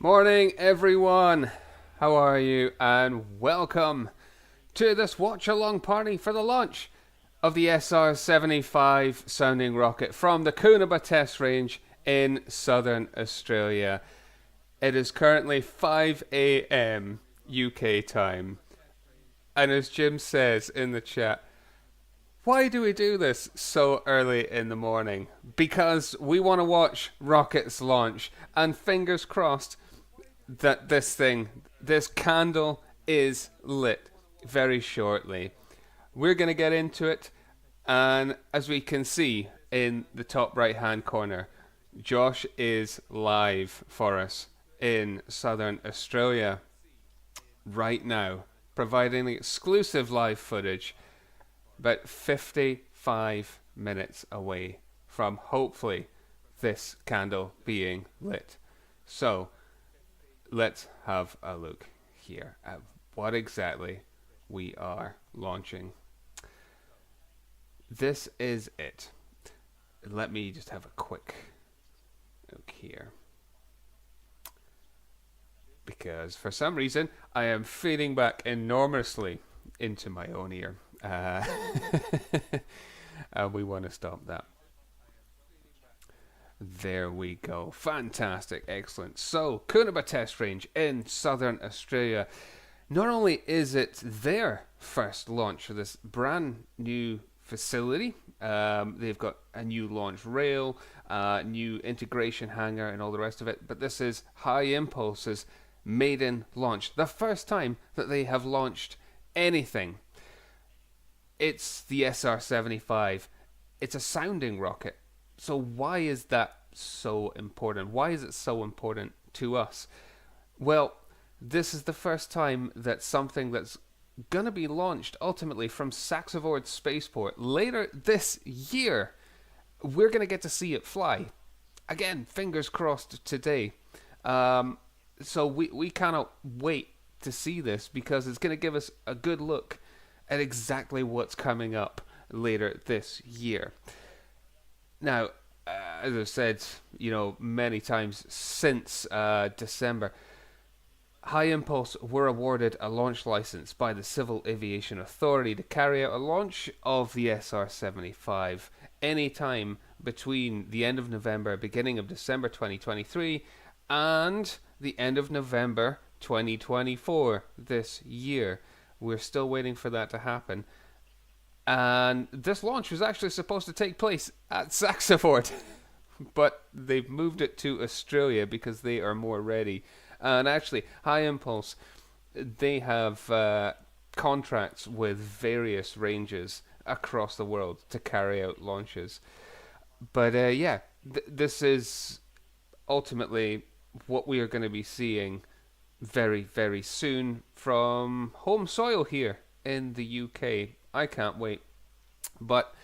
Morning, everyone. How are you? And welcome to this watch-along party for the launch of the SR75 sounding rocket from the Koonibba test range in southern Australia. It is currently 5 a.m. UK time. And as Jim says in the chat, why do we do this so early in the morning? Because we want to watch rockets launch, and fingers crossed that this candle is lit very shortly. We're going to get into it, and as we can see in the top right hand corner, Josh is live for us in southern Australia right now, providing exclusive live footage about 55 minutes away from hopefully this candle being lit. So let's have a look here at what exactly we are launching. This is it. Let me just have a quick look here, because for some reason I am feeding back enormously into my own ear. And we want to stop that. There we go. Fantastic. Excellent. So, Koonibba test range in southern Australia. Not only is it their first launch for this brand new facility, they've got a new launch rail, new integration hangar and all the rest of it, but this is HyImpulse's maiden launch. The first time that they have launched anything. It's the SR75. It's a sounding rocket. So why is that so important? Why is it so important to us? Well, this is the first time that something that's going to be launched ultimately from Saxavord Spaceport later this year, we're going to get to see it fly. Again, fingers crossed today. So we cannot wait to see this, because it's going to give us a good look at exactly what's coming up later this year. Now, as I've said, many times since December, HyImpulse were awarded a launch license by the Civil Aviation Authority to carry out a launch of the SR-75 anytime between the end of November, beginning of December 2023, and the end of November 2024 this year. We're still waiting for that to happen. And this launch was actually supposed to take place at Saxavord, but they've moved it to Australia because they are more ready. And actually, HyImpulse, they have contracts with various ranges across the world to carry out launches. But this is ultimately what we are going to be seeing very, very soon from home soil here in the UK. I can't wait. But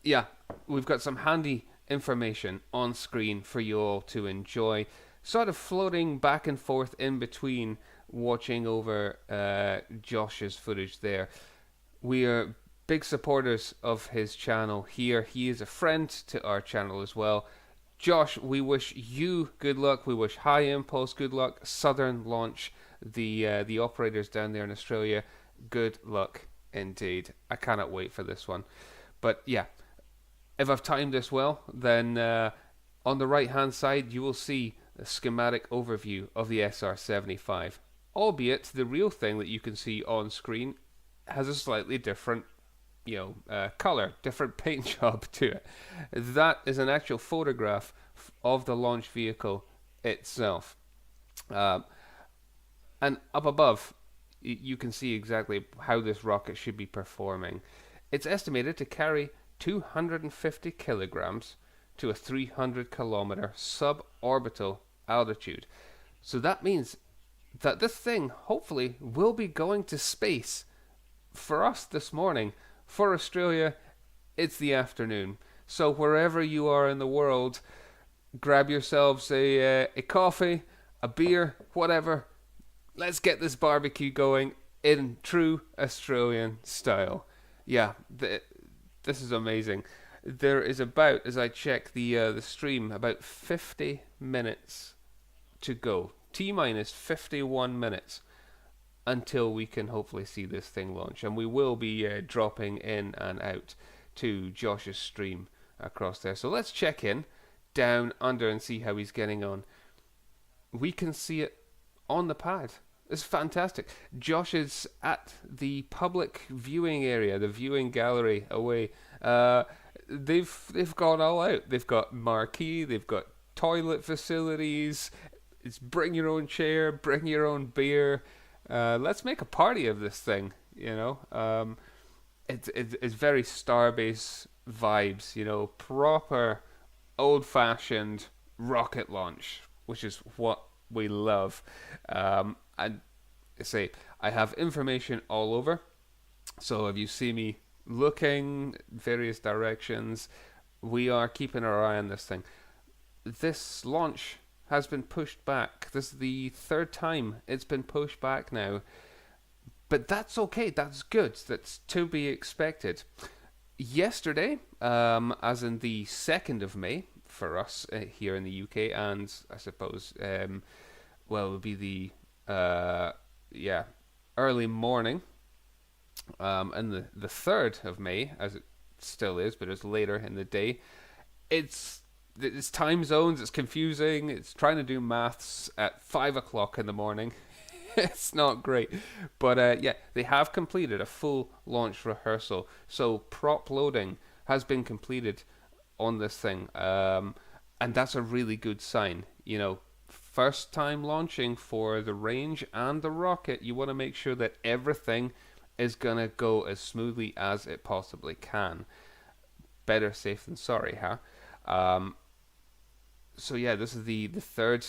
yeah, we've got some handy information on screen for you all to enjoy, sort of floating back and forth in between watching over Josh's footage there. We are big supporters of his channel here. He is a friend to our channel as well. Josh, we wish you good luck. We wish HyImpulse good luck. Southern launch, the operators down there in Australia, good luck indeed. I cannot wait for this one. But yeah, if I've timed this well, then on the right hand side you will see a schematic overview of the SR75, albeit the real thing that you can see on screen has a slightly different color, different paint job to it. That is an actual photograph of the launch vehicle itself. And up above, you can see exactly how this rocket should be performing. It's estimated to carry 250 kilograms to a 300 kilometer suborbital altitude. So that means that this thing hopefully will be going to space. For us this morning, for Australia, it's the afternoon. So wherever you are in the world, grab yourselves a coffee, a beer, whatever. Let's get this barbecue going in true Australian style. Yeah, this is amazing. There is about, as I check the stream, about 50 minutes to go T-minus 51 minutes until we can hopefully see this thing launch. And we will be dropping in and out to Josh's stream across there. So let's check in down under and see how he's getting on. We can see it on the pad. It's fantastic. Josh is at the public viewing area, the viewing gallery away. They've gone all out. They've got marquee, they've got toilet facilities. It's bring your own chair, bring your own beer. Let's make a party of this thing, you know. It's very Starbase vibes, you know, proper old-fashioned rocket launch, which is what we love. And I say I have information all over, so if you see me looking various directions, we are keeping our eye on this thing. This launch has been pushed back. This is the third time it's been pushed back now. But that's okay. That's good. That's to be expected. Yesterday, as in the 2nd of May, for us here in the UK, and I suppose, well, it would be the, early morning, and the 3rd of May, as it still is, but it's later in the day. It's time zones, it's confusing, it's trying to do maths at 5 o'clock in the morning. It's not great. But they have completed a full launch rehearsal. So prop loading has been completed on this thing. And that's a really good sign. You know, first time launching for the range and the rocket, you want to make sure that everything is going to go as smoothly as it possibly can. Better safe than sorry, huh? So yeah, this is the third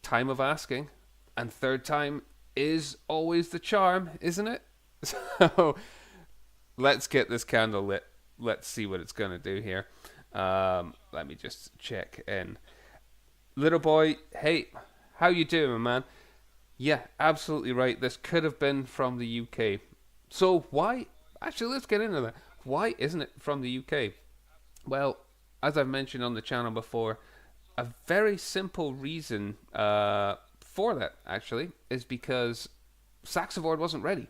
time of asking, and third time is always the charm, isn't it? So let's get this candle lit. Let's see what it's going to do here. Let me just check in. Little boy, hey, how you doing, man? Yeah, absolutely right. This could have been from the UK. So why? Actually, let's get into that. Why isn't it from the UK? Well, as I've mentioned on the channel before, a very simple reason for that, actually, is because Saxavord wasn't ready.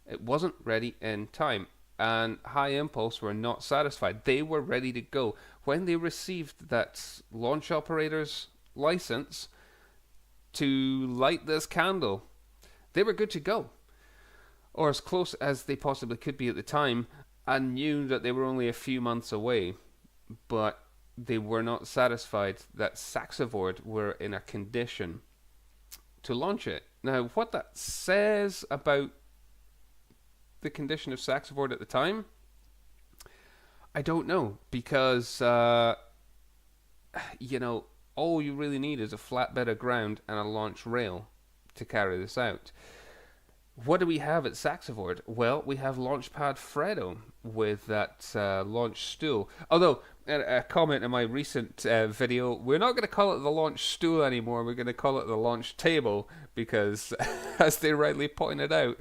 It wasn't ready in time, and HyImpulse were not satisfied. They were ready to go. When they received that launch operator's license to light this candle, they were good to go, or as close as they possibly could be at the time, and knew that they were only a few months away, but they were not satisfied that Saxavord were in a condition to launch it. Now, what that says about the condition of Saxavord at the time, I don't know, because you know, all you really need is a flat bed of ground and a launch rail to carry this out. What do we have at Saxavord? Well, we have Launchpad Fredo with that launch stool. Although, a comment in my recent video, we're not going to call it the launch stool anymore, we're going to call it the launch table, because, as they rightly pointed out,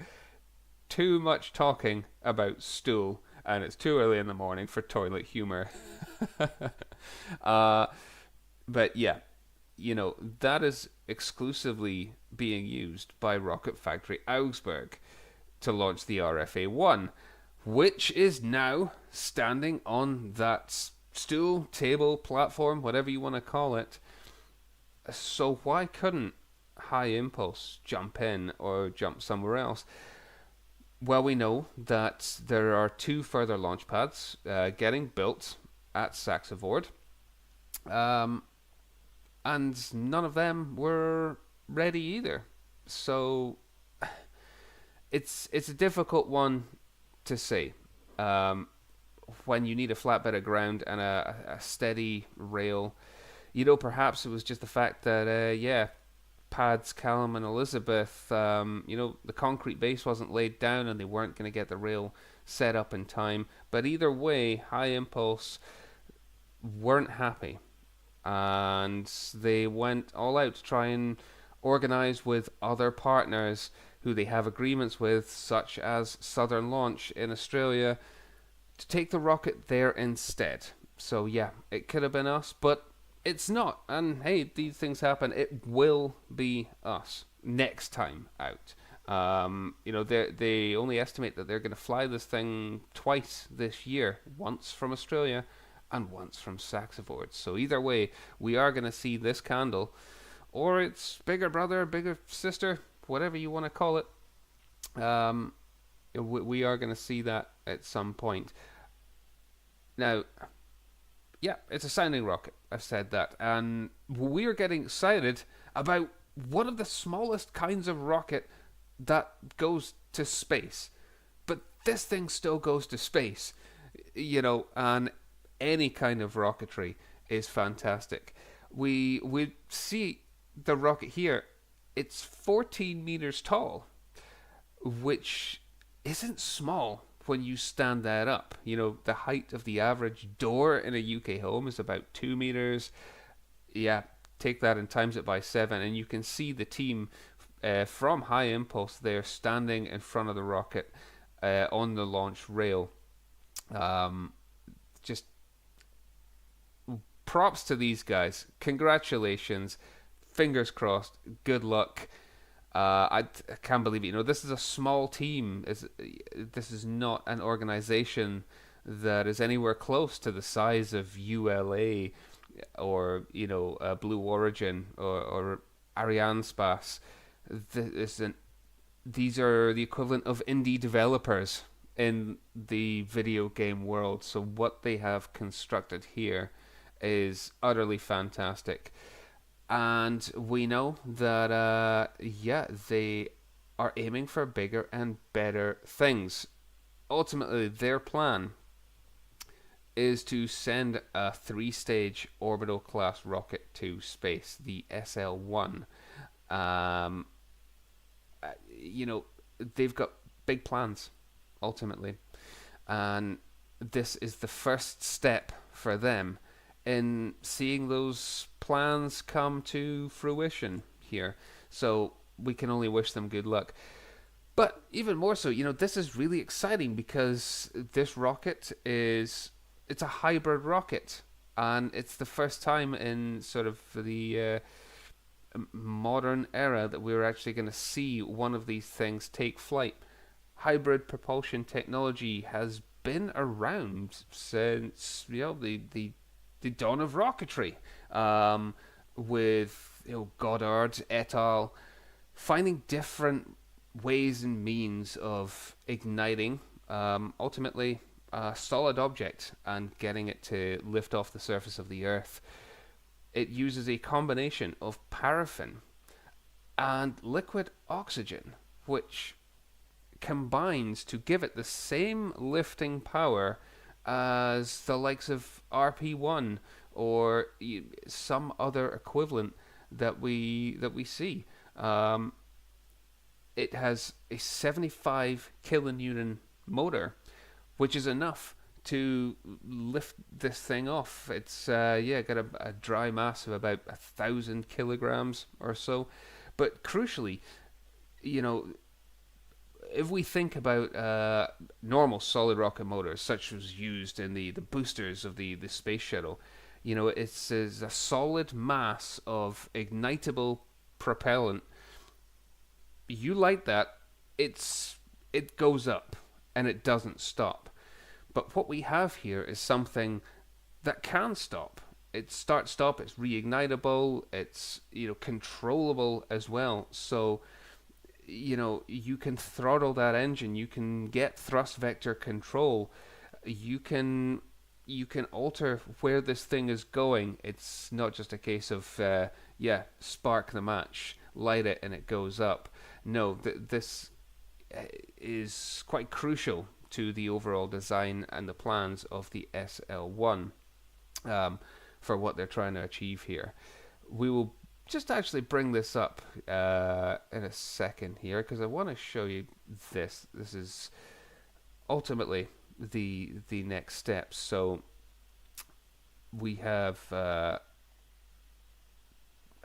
too much talking about stool, and it's too early in the morning for toilet humor. But yeah, you know, that is exclusively being used by Rocket Factory Augsburg to launch the RFA-1, which is now standing on that stool, table, platform, whatever you want to call it. So why couldn't HyImpulse jump in or jump somewhere else? Well, we know that there are 2 further launch pads getting built at Saxavord, and none of them were ready either. So it's a difficult one to say. When you need a flat bed of ground and a steady rail, you know, perhaps it was just the fact that pads Callum and Elizabeth, you know, the concrete base wasn't laid down and they weren't going to get the rail set up in time. But either way, HyImpulse weren't happy, and they went all out to try and organize with other partners who they have agreements with, such as Southern Launch in Australia, to take the rocket there instead. So yeah, it could have been us, but It's not, and hey, these things happen. It will be us next time out. They only estimate that they're going to fly this thing twice this year, once from Australia and once from Saxavord. So either way, we are going to see this candle, or its bigger brother, bigger sister, whatever you want to call it. We are going to see that at some point. Now, yeah, it's a sounding rocket. I've said that. And we are getting excited about one of the smallest kinds of rocket that goes to space. But this thing still goes to space, and any kind of rocketry is fantastic. We see the rocket here. It's 14 meters tall, which isn't small when you stand that up. The height of the average door in a UK home is about 2 meters. Yeah, take that and times it by 7, and you can see the team from HyImpulse there standing in front of the rocket on the launch rail. Just props to these guys. Congratulations. Fingers crossed. Good luck. I can't believe it. This is a small team. This is not an organization that is anywhere close to the size of ULA or Blue Origin or Arianespace. These are the equivalent of indie developers in the video game world. So what they have constructed here is utterly fantastic. And we know that, they are aiming for bigger and better things. Ultimately, their plan is to send a 3-stage orbital class rocket to space, the SL1. They've got big plans, ultimately. And this is the first step for them in seeing those plans come to fruition here. So we can only wish them good luck. But even more so, this is really exciting because this rocket it's a hybrid rocket, and it's the first time in sort of the modern era that we're actually going to see one of these things take flight. Hybrid propulsion technology has been around since the dawn of rocketry, with Goddard et al. Finding different ways and means of igniting ultimately a solid object and getting it to lift off the surface of the Earth. It uses a combination of paraffin and liquid oxygen, which combines to give it the same lifting power as the likes of RP1 or some other equivalent that we see. It has a 75 kilonewton motor, which is enough to lift this thing off. It's got a dry mass of about 1,000 kilograms or so. But crucially, if we think about normal solid rocket motors, such as used in the boosters of the space shuttle, it's a solid mass of ignitable propellant. You light that, it goes up and it doesn't stop. But what we have here is something that can stop. It's start-stop, it's reignitable, it's controllable as well. So you can throttle that engine, you can get thrust vector control, you can alter where this thing is going. It's not just a case of spark the match, light it, and it goes up. No, this is quite crucial to the overall design and the plans of the SL1 for what they're trying to achieve here. We will just actually bring this up in a second here, because I want to show you this. This is ultimately the next steps. So we have a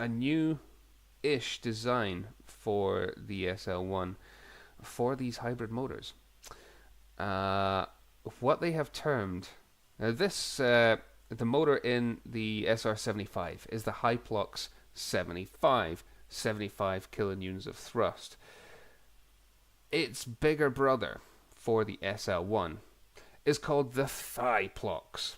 new-ish design for the SL1 for these hybrid motors. What they have termed, now this the motor in the SR75 is the HyImpulse 75, 75 kilonewtons of thrust. Its bigger brother for the SL1 is called the HyImpulse.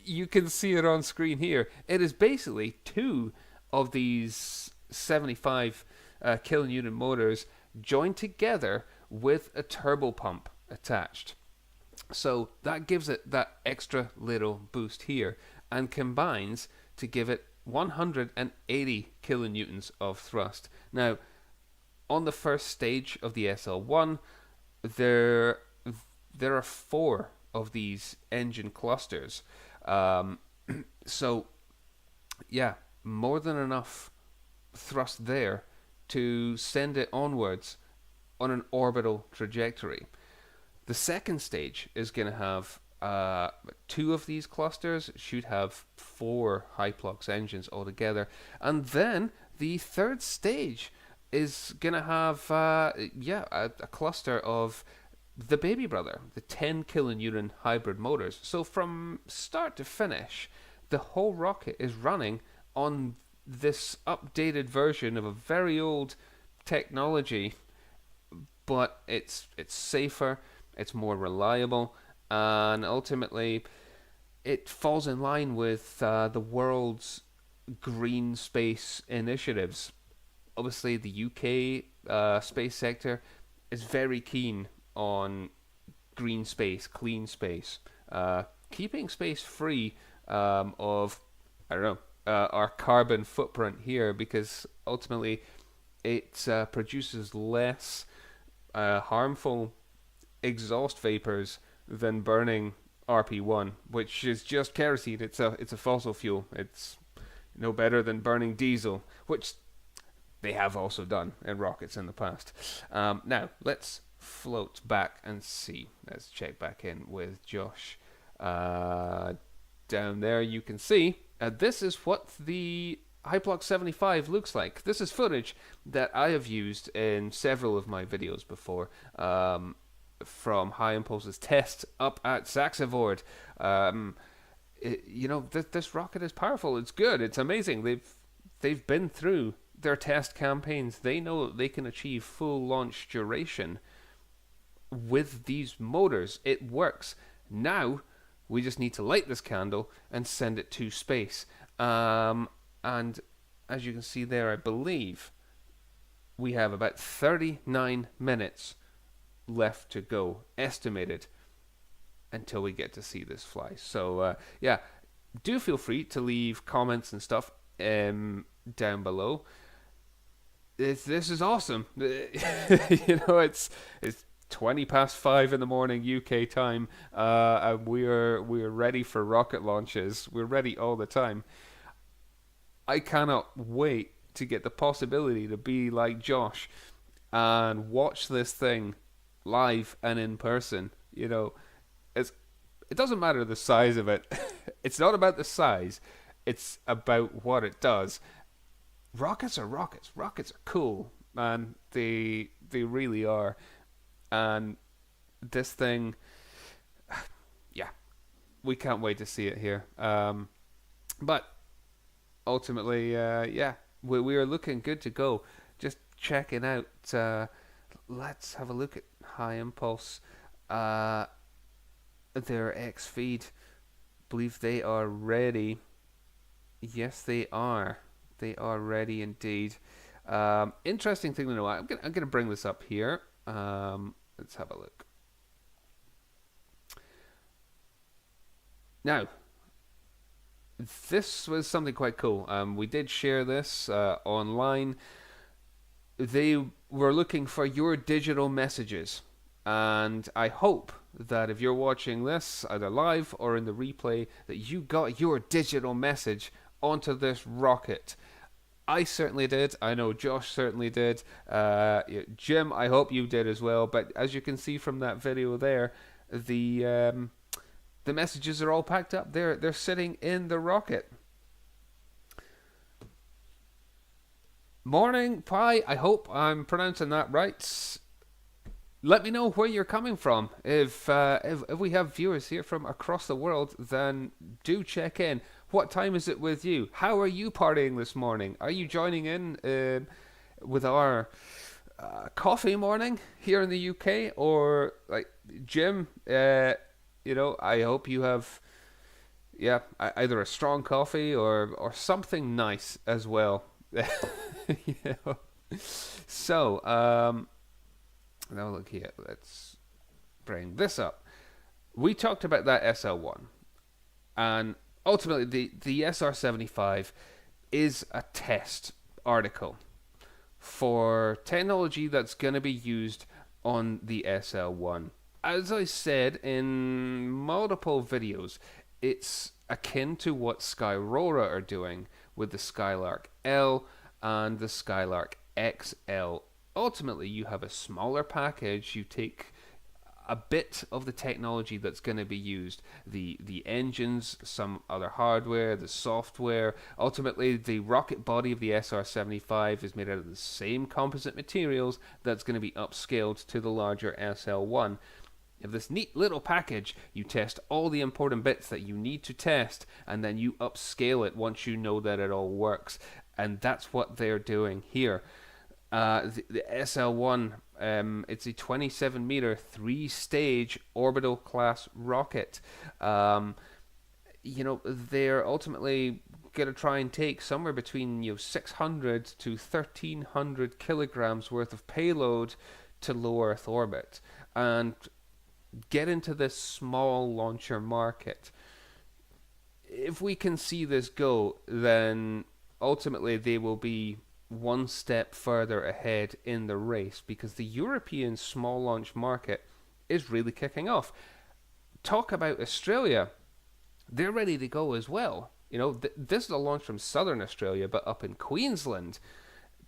You can see it on screen here. It is basically two of these 75 kilonewton motors joined together with a turbo pump attached. So that gives it that extra little boost here and combines to give it 180 kilonewtons of thrust. Now, on the first stage of the SL1, there are 4 of these engine clusters. So, yeah, more than enough thrust there to send it onwards on an orbital trajectory. The second stage is going to have 2 of these clusters. It should have 4 HyImpulse engines altogether. And then the third stage is going to have a cluster of the baby brother, the 10 kilonewton hybrid motors. So from start to finish, the whole rocket is running on this updated version of a very old technology, but it's safer, it's more reliable, and ultimately it falls in line with the world's green space initiatives. Obviously, the UK space sector is very keen on green space, clean space, keeping space free of, I don't know, our carbon footprint here, because ultimately it produces less harmful exhaust vapors than burning RP1, which is just kerosene. It's a fossil fuel. It's no better than burning diesel, which they have also done in rockets in the past. Now, let's float back and see. Let's check back in with Josh. Down there you can see, this is what the HyImpulse 75 looks like. This is footage that I have used in several of my videos before, from HyImpulse's test up at Saxavord. This rocket is powerful. It's good. It's amazing. They've been through their test campaigns. They know they can achieve full launch duration with these motors. It works. Now we just need to light this candle and send it to space. And as you can see there, I believe we have about 39 minutes left to go, estimated, until we get to see this fly. So do feel free to leave comments and stuff down below. This is awesome. It's 5:20 in the morning UK time, and we're ready for rocket launches. We're ready all the time. I cannot wait to get the possibility to be like Josh and watch this thing live and in person. It doesn't matter the size of it. It's not about the size. It's about what it does. Rockets are rockets. Rockets are cool, man. They really are. And this thing, yeah, we can't wait to see it here. But ultimately, we are looking good to go. Just checking out. Let's have a look at HyImpulse. Their X feed. Believe they are ready. Yes, they are. They are ready indeed. Interesting thing to know. I'm gonna bring this up here. Let's have a look. Now, this was something quite cool. We did share this online. They were looking for your digital messages, and I hope that if you're watching this either live or in the replay, that you got your digital message onto this rocket. I certainly did. I know Josh certainly did. Jim, I hope you did as well. But as you can see from that video there, the messages are all packed up. They're sitting in the rocket. Morning Pi. I hope I'm pronouncing that right. let me know where you're coming from. If we have viewers here from across the world, then do check in. What time is it with you? How are you partying this morning? Are you joining in with our coffee morning here in the UK, or like Jim? I hope you have either a strong coffee or something nice as well. you know. So now look here. Let's bring this up. We talked about that SL1, and ultimately the SR75 is a test article for technology that's going to be used on the SL1. As I said in multiple videos, it's akin to what Skyrora are doing with the Skylark L and the Skylark XL. Ultimately, you have a smaller package. You take a bit of the technology that's going to be used, the engines, some other hardware, the software. Ultimately, the rocket body of the SR75 is made out of the same composite materials that's going to be upscaled to the larger SL1. You have this neat little package. You test all the important bits that you need to test, and then you upscale it once you know that it all works. And that's what they're doing here. The SL1, it's a 27-meter, 3-stage orbital class rocket. They're ultimately going to try and take somewhere between 600 to 1,300 kilograms worth of payload to low Earth orbit and get into this small launcher market. If we can see this go, then ultimately they will be one step further ahead in the race, because the European small launch market is really kicking off. Talk about Australia. They're ready to go as well. This is a launch from southern Australia, but up in Queensland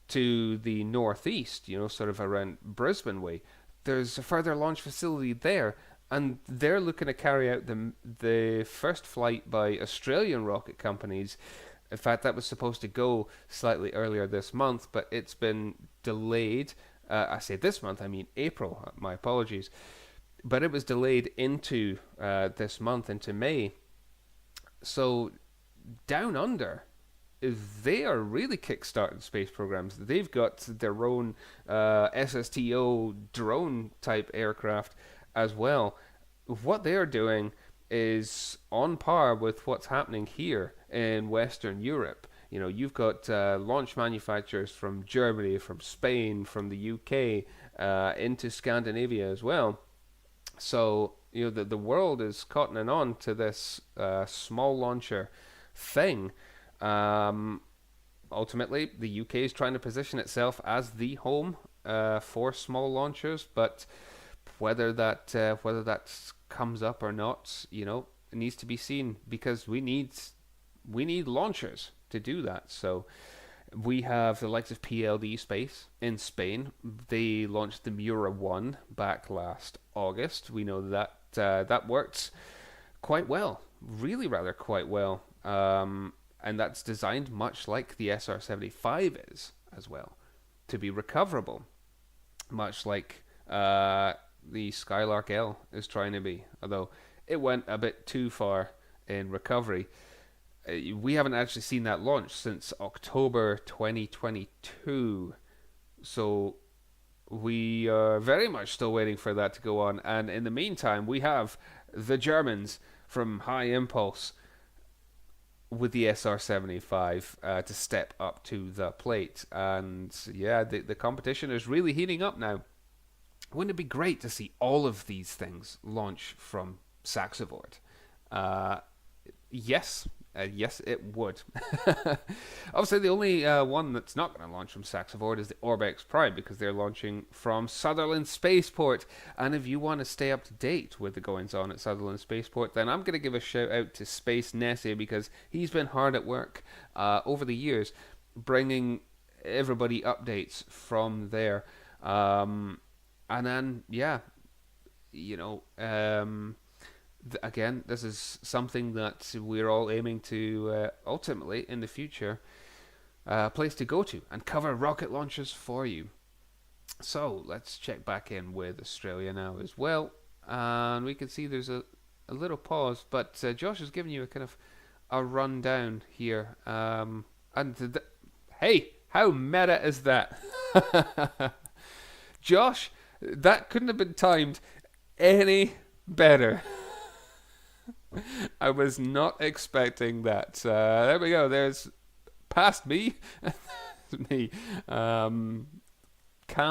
to the northeast, sort of around Brisbane way. There's a further launch facility there, and they're looking to carry out the first flight by Australian rocket companies. In fact, that was supposed to go slightly earlier this month, but it's been delayed. I say this month, I mean April. My apologies. But it was delayed into this month, into May. So down under, they are really kickstarting space programs. They've got their own SSTO drone type aircraft as well. What they're doing is on par with what's happening here in Western Europe. You've got launch manufacturers from Germany, from Spain, from the UK, into Scandinavia as well. So the world is cottoning on to this small launcher thing. Ultimately, the UK is trying to position itself as the home for small launchers, but whether that comes up or not, it needs to be seen, because we need launchers to do that. So we have the likes of PLD Space in Spain. They launched the Mura 1 back last August. We know that that worked quite well, really rather quite well. And that's designed much like the SR75 is as well, to be recoverable, much like the Skylark L is trying to be, although it went a bit too far in recovery. We haven't actually seen that launch since October 2022, so we are very much still waiting for that to go on. And in the meantime, we have the Germans from HyImpulse with the SR75 to step up to the plate. And yeah, the competition is really heating up now. Wouldn't it be great to see all of these things launch from Saxavord? Yes, it would. Obviously, the only one that's not going to launch from Saxavord is the Orbex Prime, because they're launching from Sutherland Spaceport. And if you want to stay up to date with the goings-on at Sutherland Spaceport, then I'm going to give a shout-out to Space Nessie, because he's been hard at work over the years, bringing everybody updates from there. And then, again, this is something that we're all aiming to ultimately in the future place to go to and cover rocket launches for you. So let's check back in with Australia now as well. And we can see there's a little pause, but Josh has given you a kind of a rundown here. Hey, how meta is that? Josh, that couldn't have been timed any better. I was not expecting that. There we go. There's past me. Me. Cam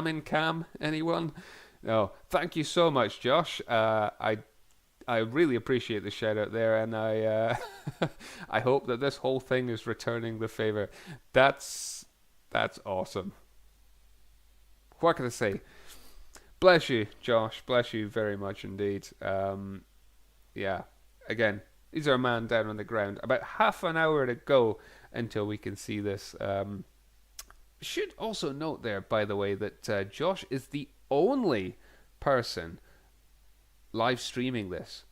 in cam, anyone? No. Thank you so much, Josh. I really appreciate the shout out there, and I hope that this whole thing is returning the favor. That's awesome. What can I say? Bless you, Josh. Bless you very much indeed. Yeah. Again, he's our man down on the ground. About half an hour to go until we can see this. Should also note there, by the way, that Josh is the only person live streaming this,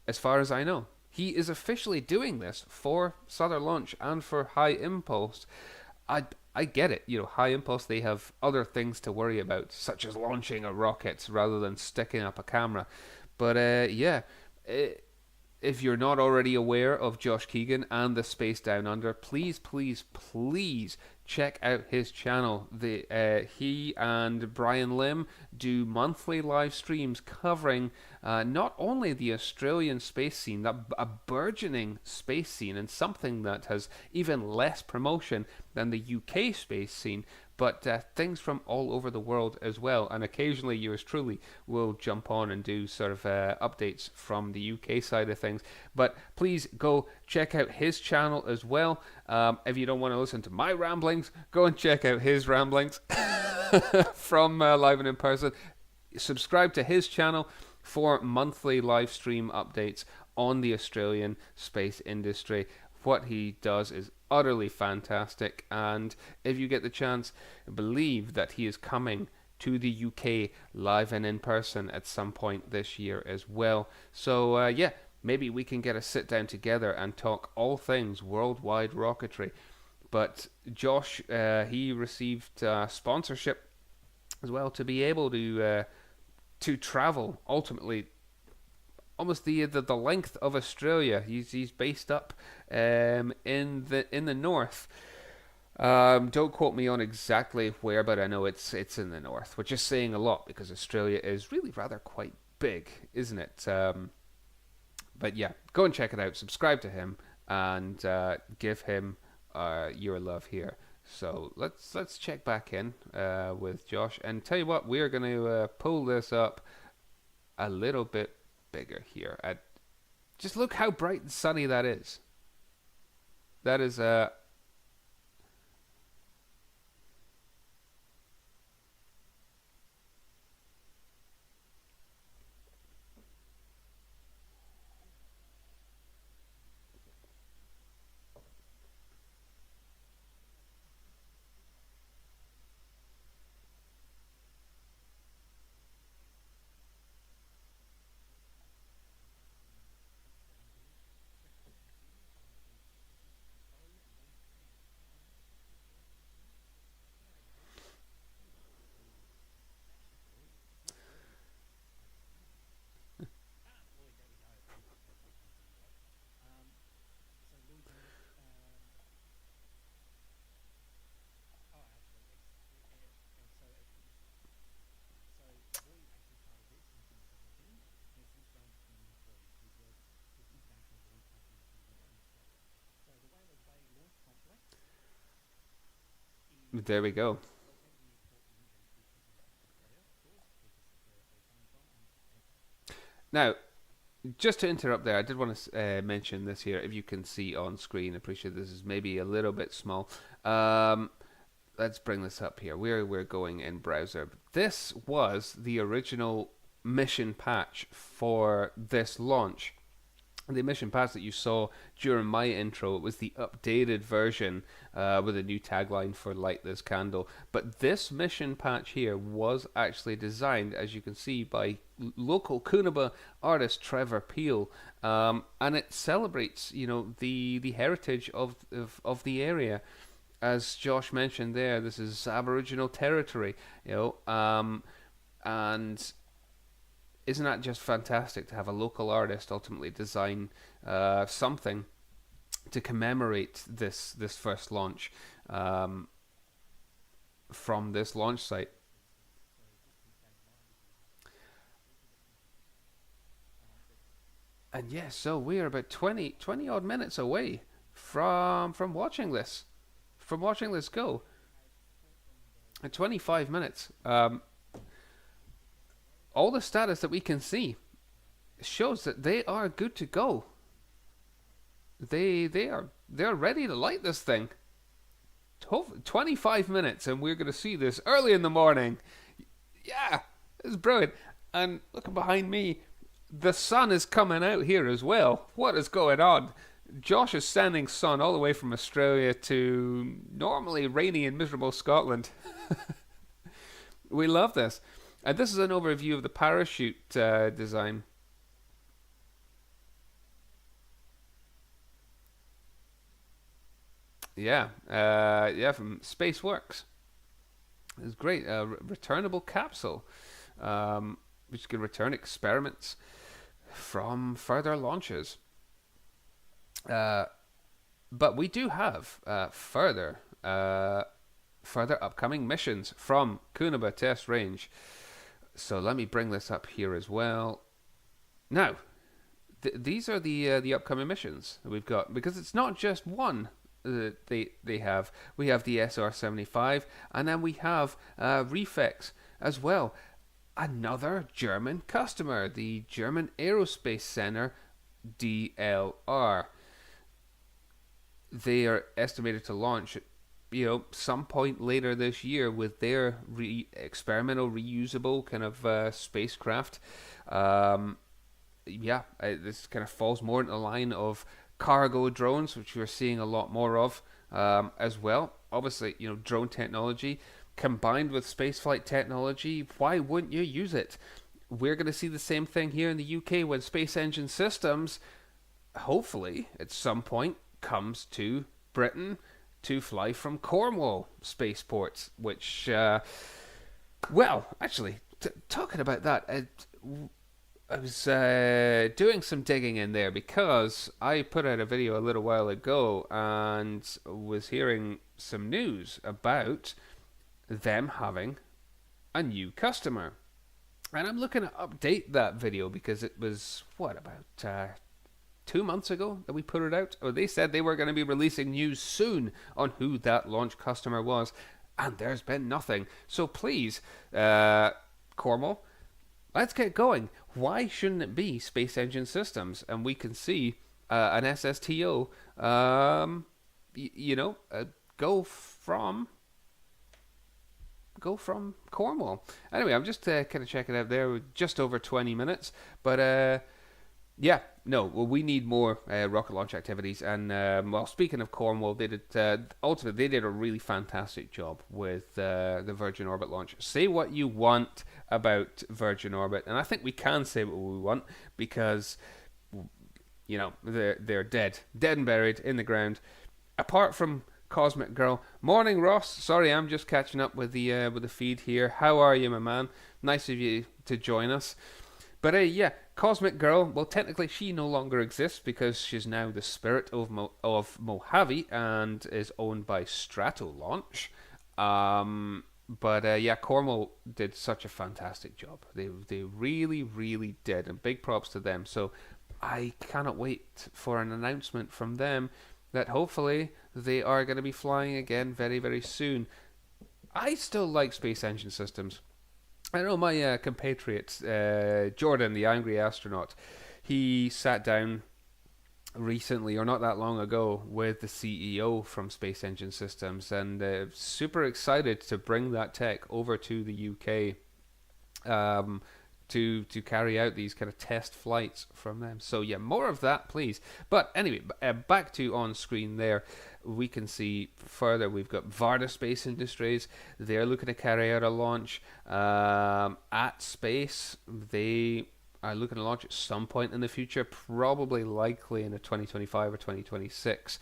as far as I know. He is officially doing this for Southern Launch and for HyImpulse. I get it. You know, HyImpulse, they have other things to worry about, such as launching a rocket rather than sticking up a camera. But yeah, if you're not already aware of Josh Keegan and the Space Down Under, please, please, please check out his channel. He and Brian Lim do monthly live streams covering not only the Australian space scene, a burgeoning space scene, and something that has even less promotion than the UK space scene, but things from all over the world as well. And occasionally yours truly will jump on and do sort of updates from the UK side of things. But please go check out his channel as well. If you don't want to listen to my ramblings, go and check out his ramblings from Live and In Person. Subscribe to his channel for monthly live stream updates on the Australian space industry. What he does is utterly fantastic, and if you get the chance, believe that he is coming to the UK live and in person at some point this year as well. So yeah, maybe we can get a sit down together and talk all things worldwide rocketry. But Josh, he received sponsorship as well to be able to travel ultimately almost the length of Australia. He's based up in the north. Don't quote me on exactly where, but I know it's in the north, which is saying a lot because Australia is really rather quite big, isn't it? But yeah, go and check it out. Subscribe to him and give him your love here. So let's check back in with Josh and tell you what, we're going to pull this up a little bit bigger here. Just look how bright and sunny that is. That is there we go. Now, just to interrupt there, I did want to mention this here. If you can see on screen, I appreciate this is maybe a little bit small. Let's bring this up here. We're going in browser. This was the original mission patch for this launch. The mission patch that you saw during my intro, it was the updated version with a new tagline for Light This Candle. But this mission patch here was actually designed, as you can see, by local Koonibba artist Trevor Peel, and it celebrates, you know, the heritage of the area. as Josh mentioned there, this is Aboriginal territory, and isn't that just fantastic to have a local artist ultimately design something to commemorate this first launch from this launch site? And yes, so we are about 20 odd minutes away from watching this, go. At 25 minutes, all the status that we can see shows that they are good to go. They're ready to light this thing. 25 minutes, and we're going to see this early in the morning. Yeah, it's brilliant. And looking behind me, the sun is coming out here as well. What is going on? Josh is sending sun all the way from Australia to normally rainy and miserable Scotland. We love this. And this is an overview of the parachute design. Yeah, from Spaceworks. It's great. Returnable capsule, which can return experiments from further launches. Uh, but we do have further upcoming missions from Koonibba Test Range. So let me bring this up here as well. Now, these are the upcoming missions that we've got, because it's not just one they have. We have the SR75, and then we have Reflex as well. Another German customer, the German Aerospace Center, DLR. They are estimated to launch, some point later this year with their experimental reusable kind of spacecraft. This kind of falls more into the line of cargo drones, which we're seeing a lot more of as well. Obviously, drone technology combined with spaceflight technology, why wouldn't you use it? We're going to see the same thing here in the UK when Space Engine Systems, hopefully, at some point, comes to Britain to fly from Cornwall Spaceport, which, actually, talking about that, I was doing some digging in there because I put out a video a little while ago and was hearing some news about them having a new customer. And I'm looking to update that video because it was, about 2 months ago that we put it out? Or they said they were going to be releasing news soon on who that launch customer was. And there's been nothing. So please, Cornwall, let's get going. Why shouldn't it be Space Engine Systems? And we can see an SSTO, go from Cornwall. Anyway, I'm just kind of checking out there. We're just over 20 minutes. But we need more rocket launch activities. And speaking of Cornwall, they did ultimately they did a really fantastic job with the Virgin Orbit launch. Say what you want about Virgin Orbit, and I think we can say what we want because they're dead and buried in the ground. Apart from Cosmic Girl, morning Ross. Sorry, I'm just catching up with the feed here. How are you, my man? Nice of you to join us. But Cosmic Girl, well, technically she no longer exists because she's now the spirit of Mojave and is owned by Stratolaunch. Cornwall did such a fantastic job. They really, really did, and big props to them. So I cannot wait for an announcement from them that hopefully they are going to be flying again very, very soon. I still like Space Engine Systems. I know my compatriot, Jordan, the angry astronaut, he sat down recently, or not that long ago, with the CEO from Space Engine Systems, and super excited to bring that tech over to the UK to carry out these kind of test flights from them. So yeah, more of that, please. But anyway, back to on screen there, we can see further. We've got Varda Space Industries. They're looking to carry out a launch at space. They are looking to launch at some point in the future, probably likely in a 2025 or 2026.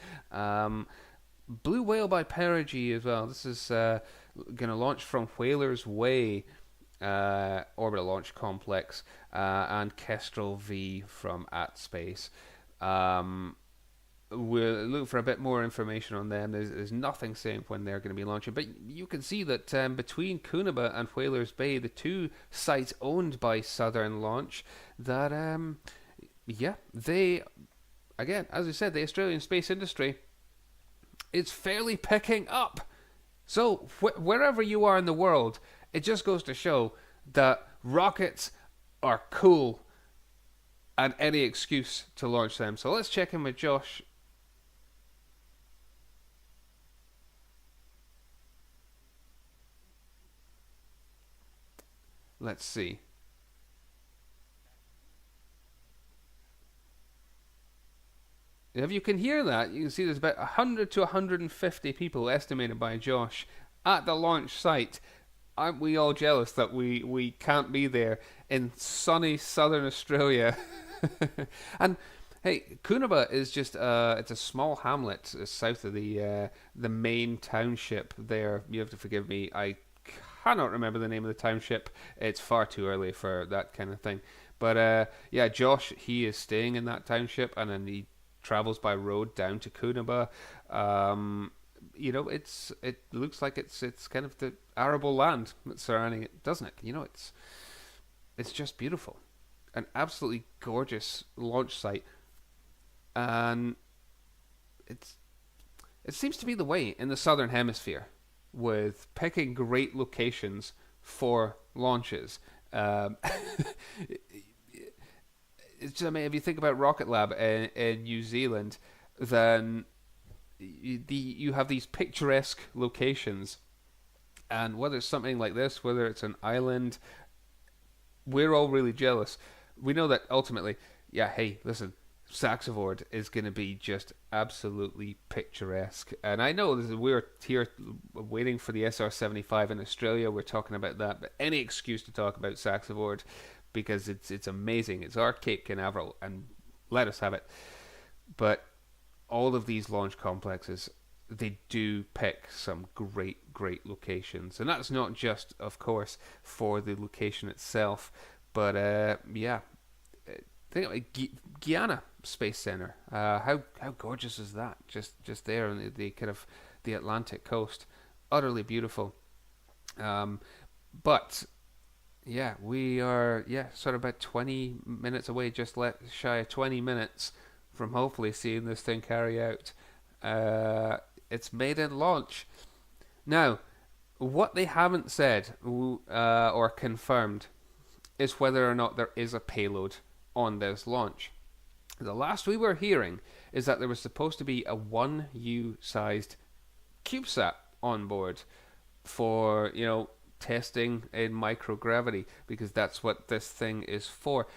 Blue Whale by Perigee as well. This is going to launch from Whalers Way Orbital Launch Complex, and Kestrel V from At Space. Um, we'll look for a bit more information on them. There's nothing saying when they're going to be launching, but you can see that between Koonibba and Whalers Bay, the two sites owned by Southern Launch, that yeah, they, again, as I said, the Australian space industry is fairly picking up. So wherever you are in the world, it just goes to show that rockets are cool and any excuse to launch them. So let's check in with Josh. Let's see. If you can hear that, you can see there's about 100 to 150 people estimated by Josh at the launch site. Aren't we all jealous that we can't be there in sunny southern Australia? And hey, Koonibba is just it's a small hamlet south of the main township there. You have to forgive me, I cannot remember the name of the township. It's far too early for that kind of thing. But yeah, Josh, he is staying in that township, and then he travels by road down to Koonibba. It looks like it's kind of the arable land that's surrounding it, doesn't it? It's just beautiful, an absolutely gorgeous launch site, and it's it seems to be the way in the southern hemisphere with picking great locations for launches. Um, it's just, I mean, if you think about Rocket Lab in New Zealand, then you have these picturesque locations, and whether it's something like this, whether it's an island, we're all really jealous. We know that ultimately, yeah, hey, listen, Saxavord is going to be just absolutely picturesque. And I know we're here waiting for the SR75 in Australia. We're talking about that, but any excuse to talk about Saxavord because it's amazing. It's our Cape Canaveral, and let us have it. But all of these launch complexes, they do pick some great locations, and that's not just, of course, for the location itself, but yeah, think of Guyana Space Center. How gorgeous is that? Just there on the kind of the Atlantic coast, utterly beautiful. But yeah, we are sort of about 20 minutes away, just shy of 20 minutes from hopefully seeing this thing carry out its maiden launch. Now, what they haven't said or confirmed is whether or not there is a payload on this launch. The last we were hearing is that there was supposed to be a 1U sized CubeSat on board for, testing in microgravity, because that's what this thing is for.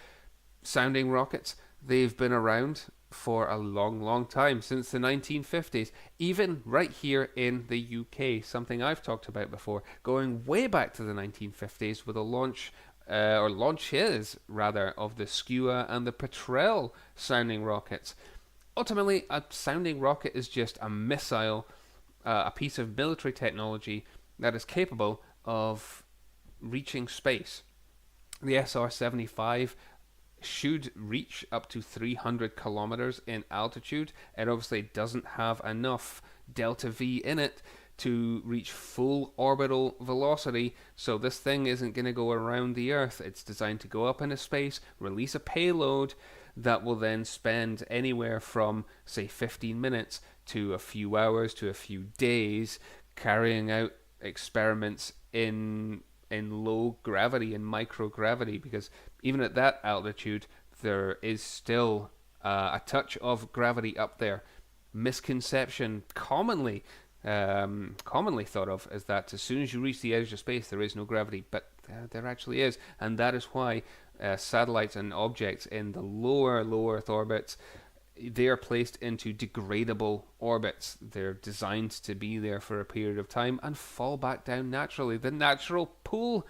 Sounding rockets, they've been around for a long time, since the 1950s, even right here in the UK, something I've talked about before, going way back to the 1950s with a launch or launches rather, of the Skua and the Petrel sounding rockets. Ultimately, a sounding rocket is just a missile, a piece of military technology that is capable of reaching space. The SR75 should reach up to 300 kilometers in altitude. It obviously doesn't have enough delta V in it to reach full orbital velocity, so this thing isn't going to go around the Earth. It's designed to go up into space, release a payload that will then spend anywhere from, say, 15 minutes to a few hours to a few days carrying out experiments in low gravity and microgravity, because even at that altitude there is still a touch of gravity up there. Misconception commonly thought of is that as soon as you reach the edge of space there is no gravity, but there actually is, and that is why satellites and objects in the low Earth orbits, they are placed into degradable orbits. They're designed to be there for a period of time and fall back down naturally, the natural pull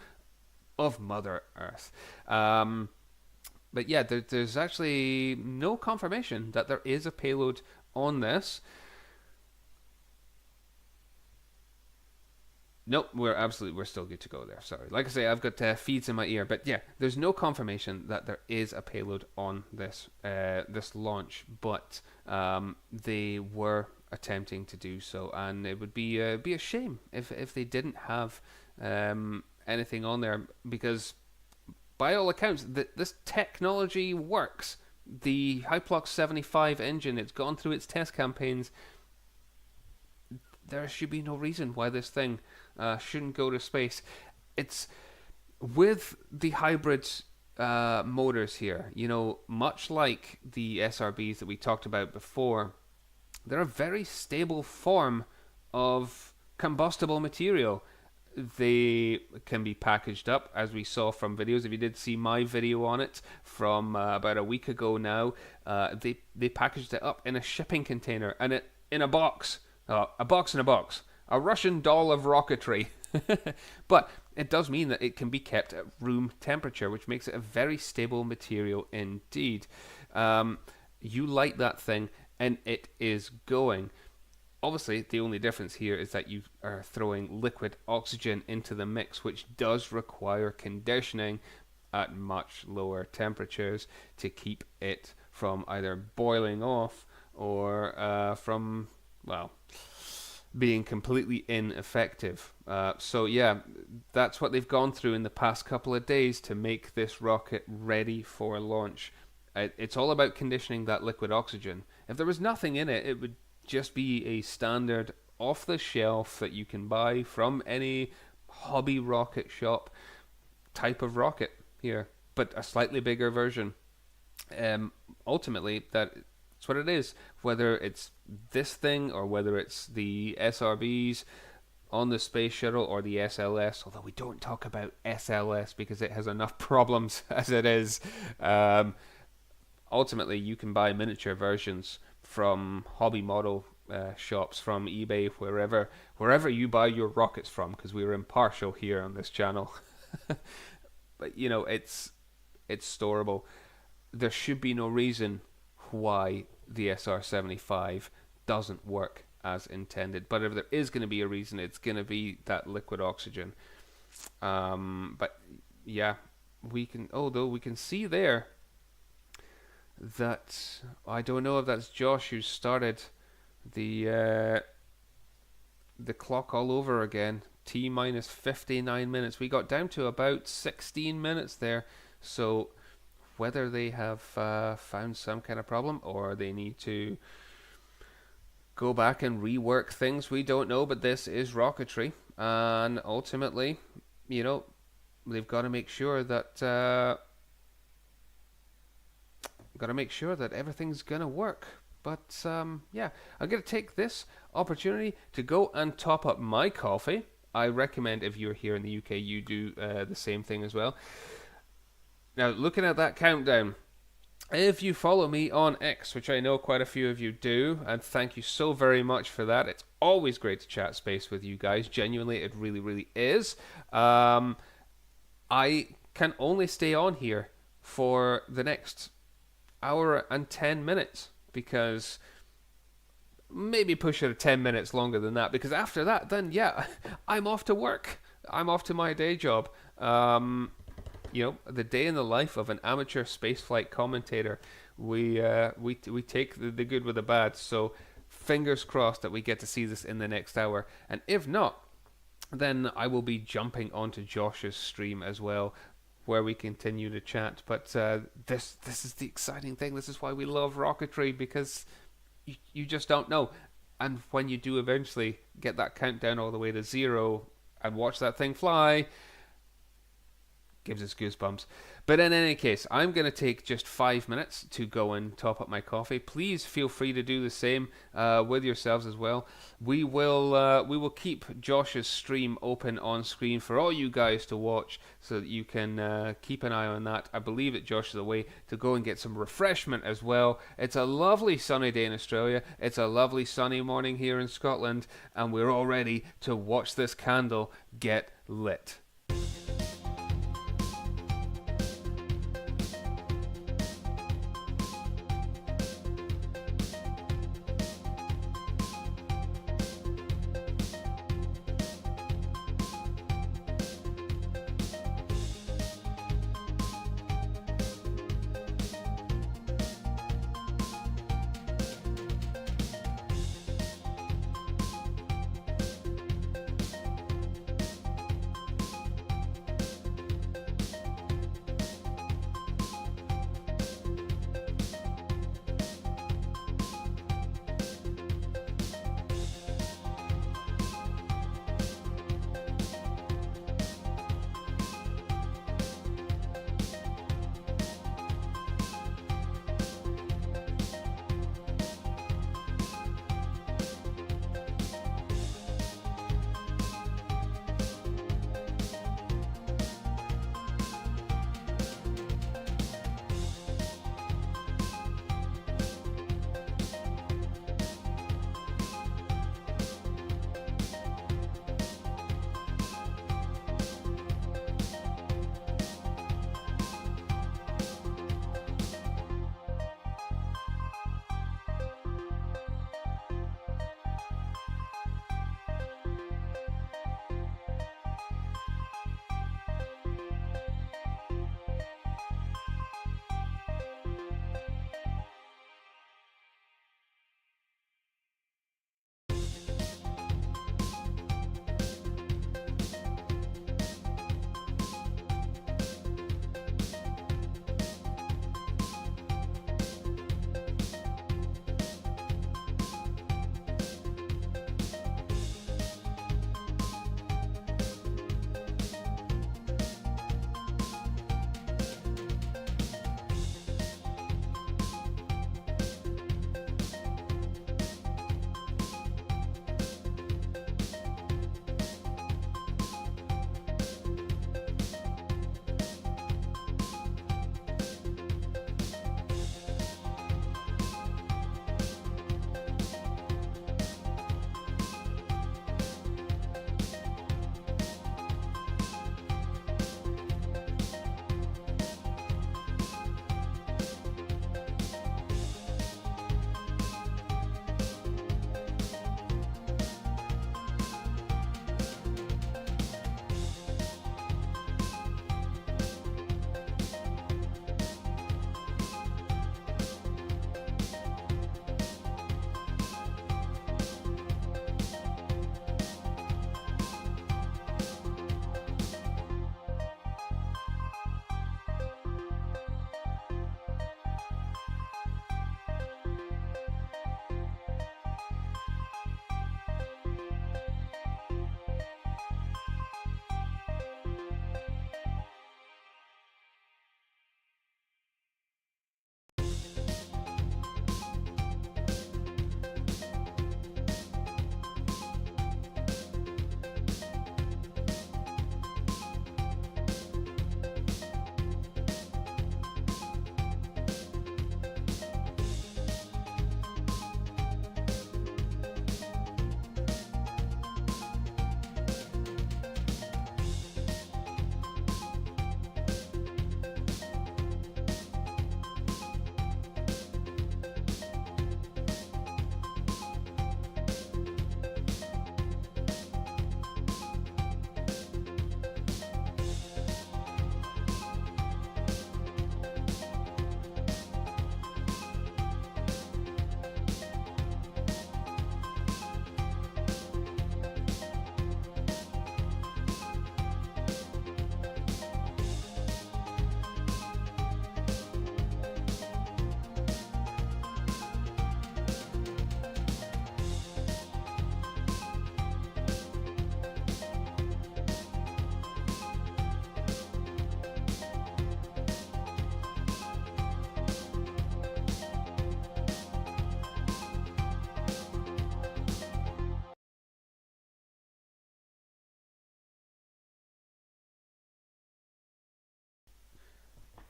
of Mother Earth. But yeah, there's actually no confirmation that there is a payload on this. Nope, we're still good to go there. Sorry. Like I say, I've got feeds in my ear, but yeah, there's no confirmation that there is a payload on this launch, but they were attempting to do so, and it would be a shame if they didn't have anything on there, because by all accounts, this technology works. The HyImpulse 75 engine, it's gone through its test campaigns. There should be no reason why this thing shouldn't go to space. It's with the hybrid motors here, much like the SRBs that we talked about before, they're a very stable form of combustible material. They can be packaged up, as we saw from videos. If you did see my video on it from about a week ago now, they packaged it up in a shipping container and in a box. A box in a box. A Russian doll of rocketry. But it does mean that it can be kept at room temperature, which makes it a very stable material indeed. You light that thing and it is going. Obviously, the only difference here is that you are throwing liquid oxygen into the mix, which does require conditioning at much lower temperatures to keep it from either boiling off or from, well, being completely ineffective. So yeah, that's what they've gone through in the past couple of days to make this rocket ready for launch. It's all about conditioning that liquid oxygen. If there was nothing in it, it would just be a standard off-the-shelf that you can buy from any hobby rocket shop type of rocket here, but a slightly bigger version. Ultimately, that's what it is. Whether it's this thing or whether it's the SRBs on the space shuttle or the SLS, although we don't talk about SLS because it has enough problems as it is. Ultimately, you can buy miniature versions from hobby model shops, from eBay, wherever you buy your rockets from, because we're impartial here on this channel. But it's storable. There should be no reason why the SR75 doesn't work as intended. But if there is going to be a reason, it's going to be that liquid oxygen. But yeah, we can see there that, I don't know if that's Josh who started the clock all over again. T minus 59 minutes. We got down to about 16 minutes there. So whether they have found some kind of problem or they need to go back and rework things, we don't know. But this is rocketry, and ultimately, they've got to make sure that everything's gonna work. But yeah, I'm gonna take this opportunity to go and top up my coffee. I recommend, if you're here in the UK, you do the same thing as well. Now, looking at that countdown, if you follow me on X, which I know quite a few of you do, and thank you so very much for that. It's always great to chat space with you guys. Genuinely, it really, really is. I can only stay on here for the next hour and 10 minutes, because maybe push it 10 minutes longer than that, because after that, then yeah, I'm off to work. I'm off to my day job. The day in the life of an amateur spaceflight commentator. We take the good with the bad. So fingers crossed that we get to see this in the next hour. And if not, then I will be jumping onto Josh's stream as well, where we continue to chat. But this is the exciting thing. This is why we love rocketry, because you just don't know. And when you do eventually get that countdown all the way to 0 and watch that thing fly, gives us goosebumps. But in any case, I'm going to take just 5 minutes to go and top up my coffee. Please feel free to do the same with yourselves as well. We will keep Josh's stream open on screen for all you guys to watch, so that you can keep an eye on that. I believe that Josh is away to go and get some refreshment as well. It's a lovely sunny day in Australia. It's a lovely sunny morning here in Scotland, and we're all ready to watch this candle get lit.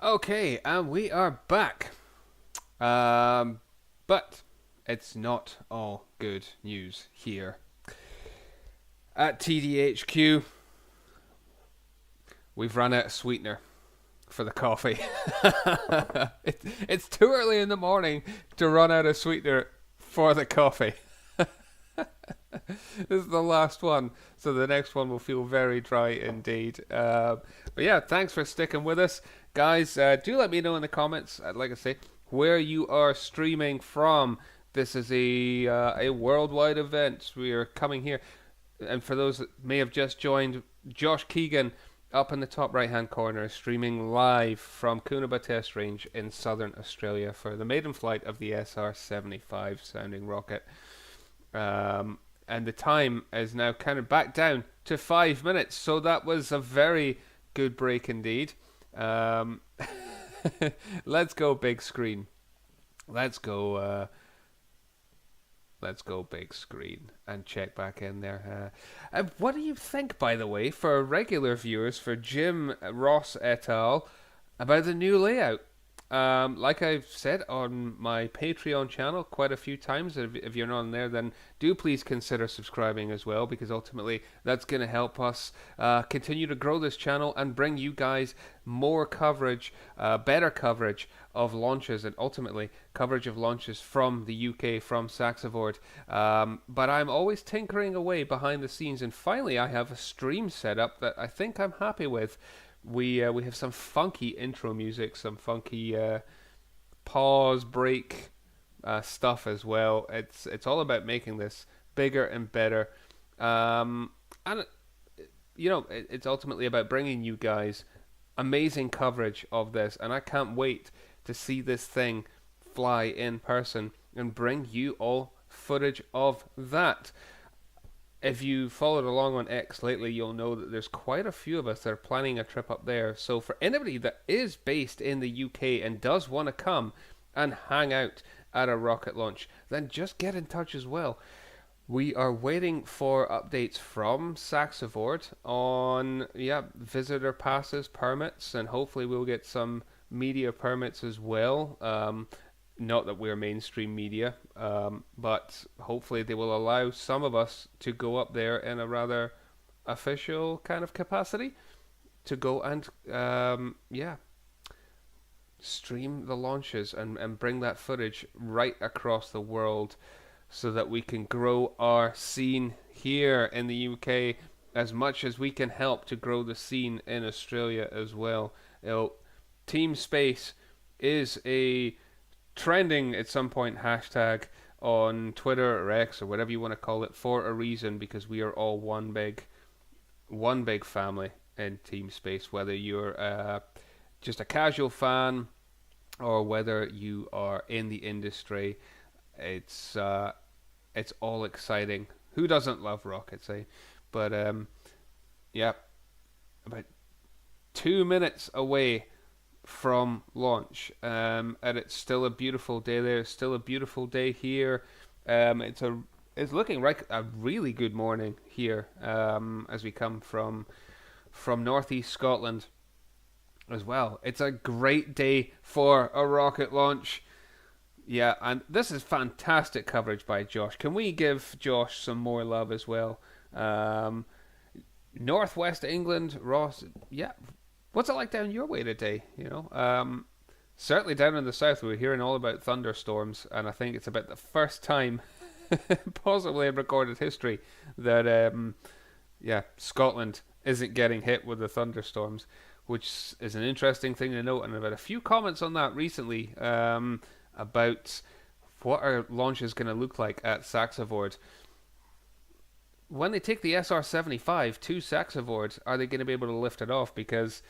Okay, and we are back. But it's not all good news here. At TDHQ, we've run out of sweetener for the coffee. It's too early in the morning to run out of sweetener for the coffee. This is the last one, so the next one will feel very dry indeed. But yeah, thanks for sticking with us, guys. Do let me know in the comments, like I say, where you are streaming from. This is a worldwide event. We are coming here, and for those that may have just joined, Josh Keegan up in the top right hand corner is streaming live from Koonibba Test Range in southern Australia for the maiden flight of the SR75 sounding rocket. And the time is now kind of back down to 5 minutes, so that was a very good break indeed. Let's go big screen. Let's go big screen and check back in there. What do you think, by the way, for regular viewers, for Jim Ross et al., about the new layout? Like I've said on my Patreon channel quite a few times, if you're not on there, then do please consider subscribing as well, because ultimately that's going to help us continue to grow this channel and bring you guys more coverage, better coverage of launches, and ultimately coverage of launches from the UK, from Saxavord. But I'm always tinkering away behind the scenes, and finally I have a stream set up that I think I'm happy with. We have some funky intro music, some funky pause break stuff as well. It's all about making this bigger and better, and it's ultimately about bringing you guys amazing coverage of this. And I can't wait to see this thing fly in person and bring you all footage of that. If you followed along on X lately, you'll know that there's quite a few of us that are planning a trip up there. So for anybody that is based in the UK and does want to come and hang out at a rocket launch, then just get in touch as well. We are waiting for updates from Saxavord on visitor passes, permits, and hopefully we'll get some media permits as well. Not that we're mainstream media, but hopefully they will allow some of us to go up there in a rather official kind of capacity to go and, stream the launches and bring that footage right across the world so that we can grow our scene here in the UK as much as we can help to grow the scene in Australia as well. Team Space is a trending at some point hashtag on Twitter or X or whatever you want to call it for a reason, because we are all one big family in Team Space, whether you're just a casual fan or whether you are in the industry. It's all exciting. Who doesn't love rockets, eh? But about 2 minutes away from launch, and it's still a beautiful day there. It's still a beautiful day here. It's looking like a really good morning here, as we come from northeast Scotland as well. It's a great day for a rocket launch. Yeah, and this is fantastic coverage by Josh. Can we give Josh some more love as well? Northwest England, Ross. Yeah. What's it like down your way today? Certainly down in the south, we're hearing all about thunderstorms, and I think it's about the first time, possibly in recorded history, that Scotland isn't getting hit with the thunderstorms, which is an interesting thing to note. And I've had a few comments on that recently about what our launch is going to look like at Saxavord. When they take the SR75 to Saxavord, are they going to be able to lift it off? Because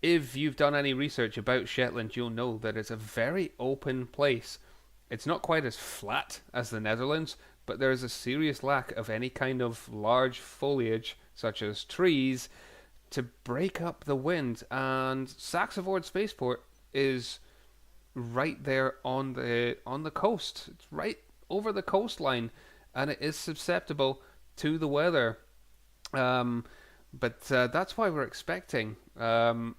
if you've done any research about Shetland, you'll know that it's a very open place. It's not quite as flat as the Netherlands, but there is a serious lack of any kind of large foliage, such as trees, to break up the wind. And Saxavord Spaceport is right there on the coast. It's right over the coastline, and it is susceptible to the weather. But that's why we're expecting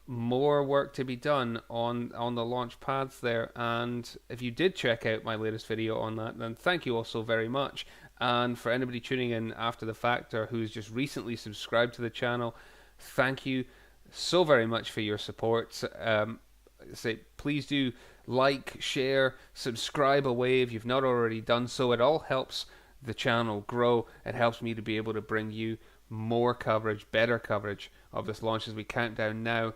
more work to be done on the launch pads there. And if you did check out my latest video on that, then thank you all so very much. And for anybody tuning in after the fact or who's just recently subscribed to the channel, thank you so very much for your support. Please do like, share, subscribe away if you've not already done so. It all helps the channel grow. It helps me to be able to bring you more coverage, better coverage of this launch as we count down now.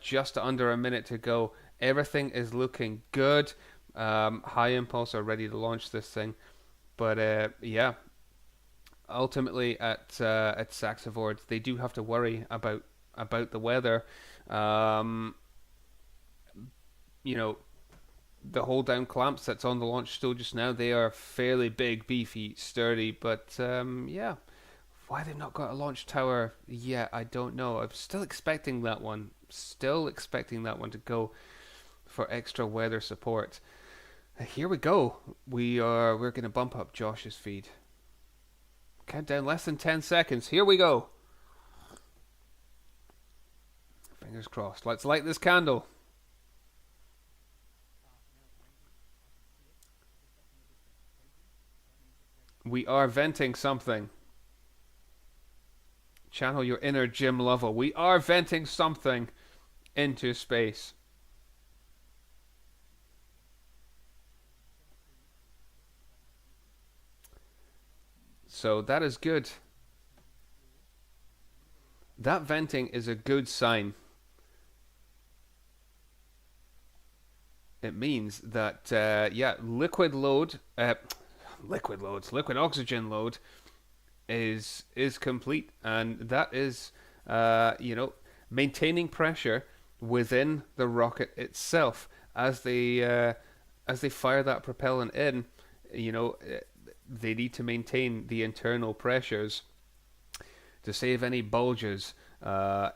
Just under a minute to go. Everything is looking good. HyImpulse are ready to launch this thing. But yeah, ultimately at Saxavord, they do have to worry about the weather. You know, the hold down clamps that's on the launch stool just now, they are fairly big, beefy, sturdy, but yeah, why they've not got a launch tower yet, I don't know. I'm still expecting that one. Still expecting that one to go for extra weather support. Here we go. We're going to bump up Josh's feed. Countdown less than 10 seconds. Here we go. Fingers crossed. Let's light this candle. We are venting something. Channel your inner Jim Lovell. We are venting something into space. So that is good. That venting is a good sign. It means that yeah, liquid oxygen load is complete, and that is maintaining pressure within the rocket itself as they fire that propellant in. They need to maintain the internal pressures to save any bulges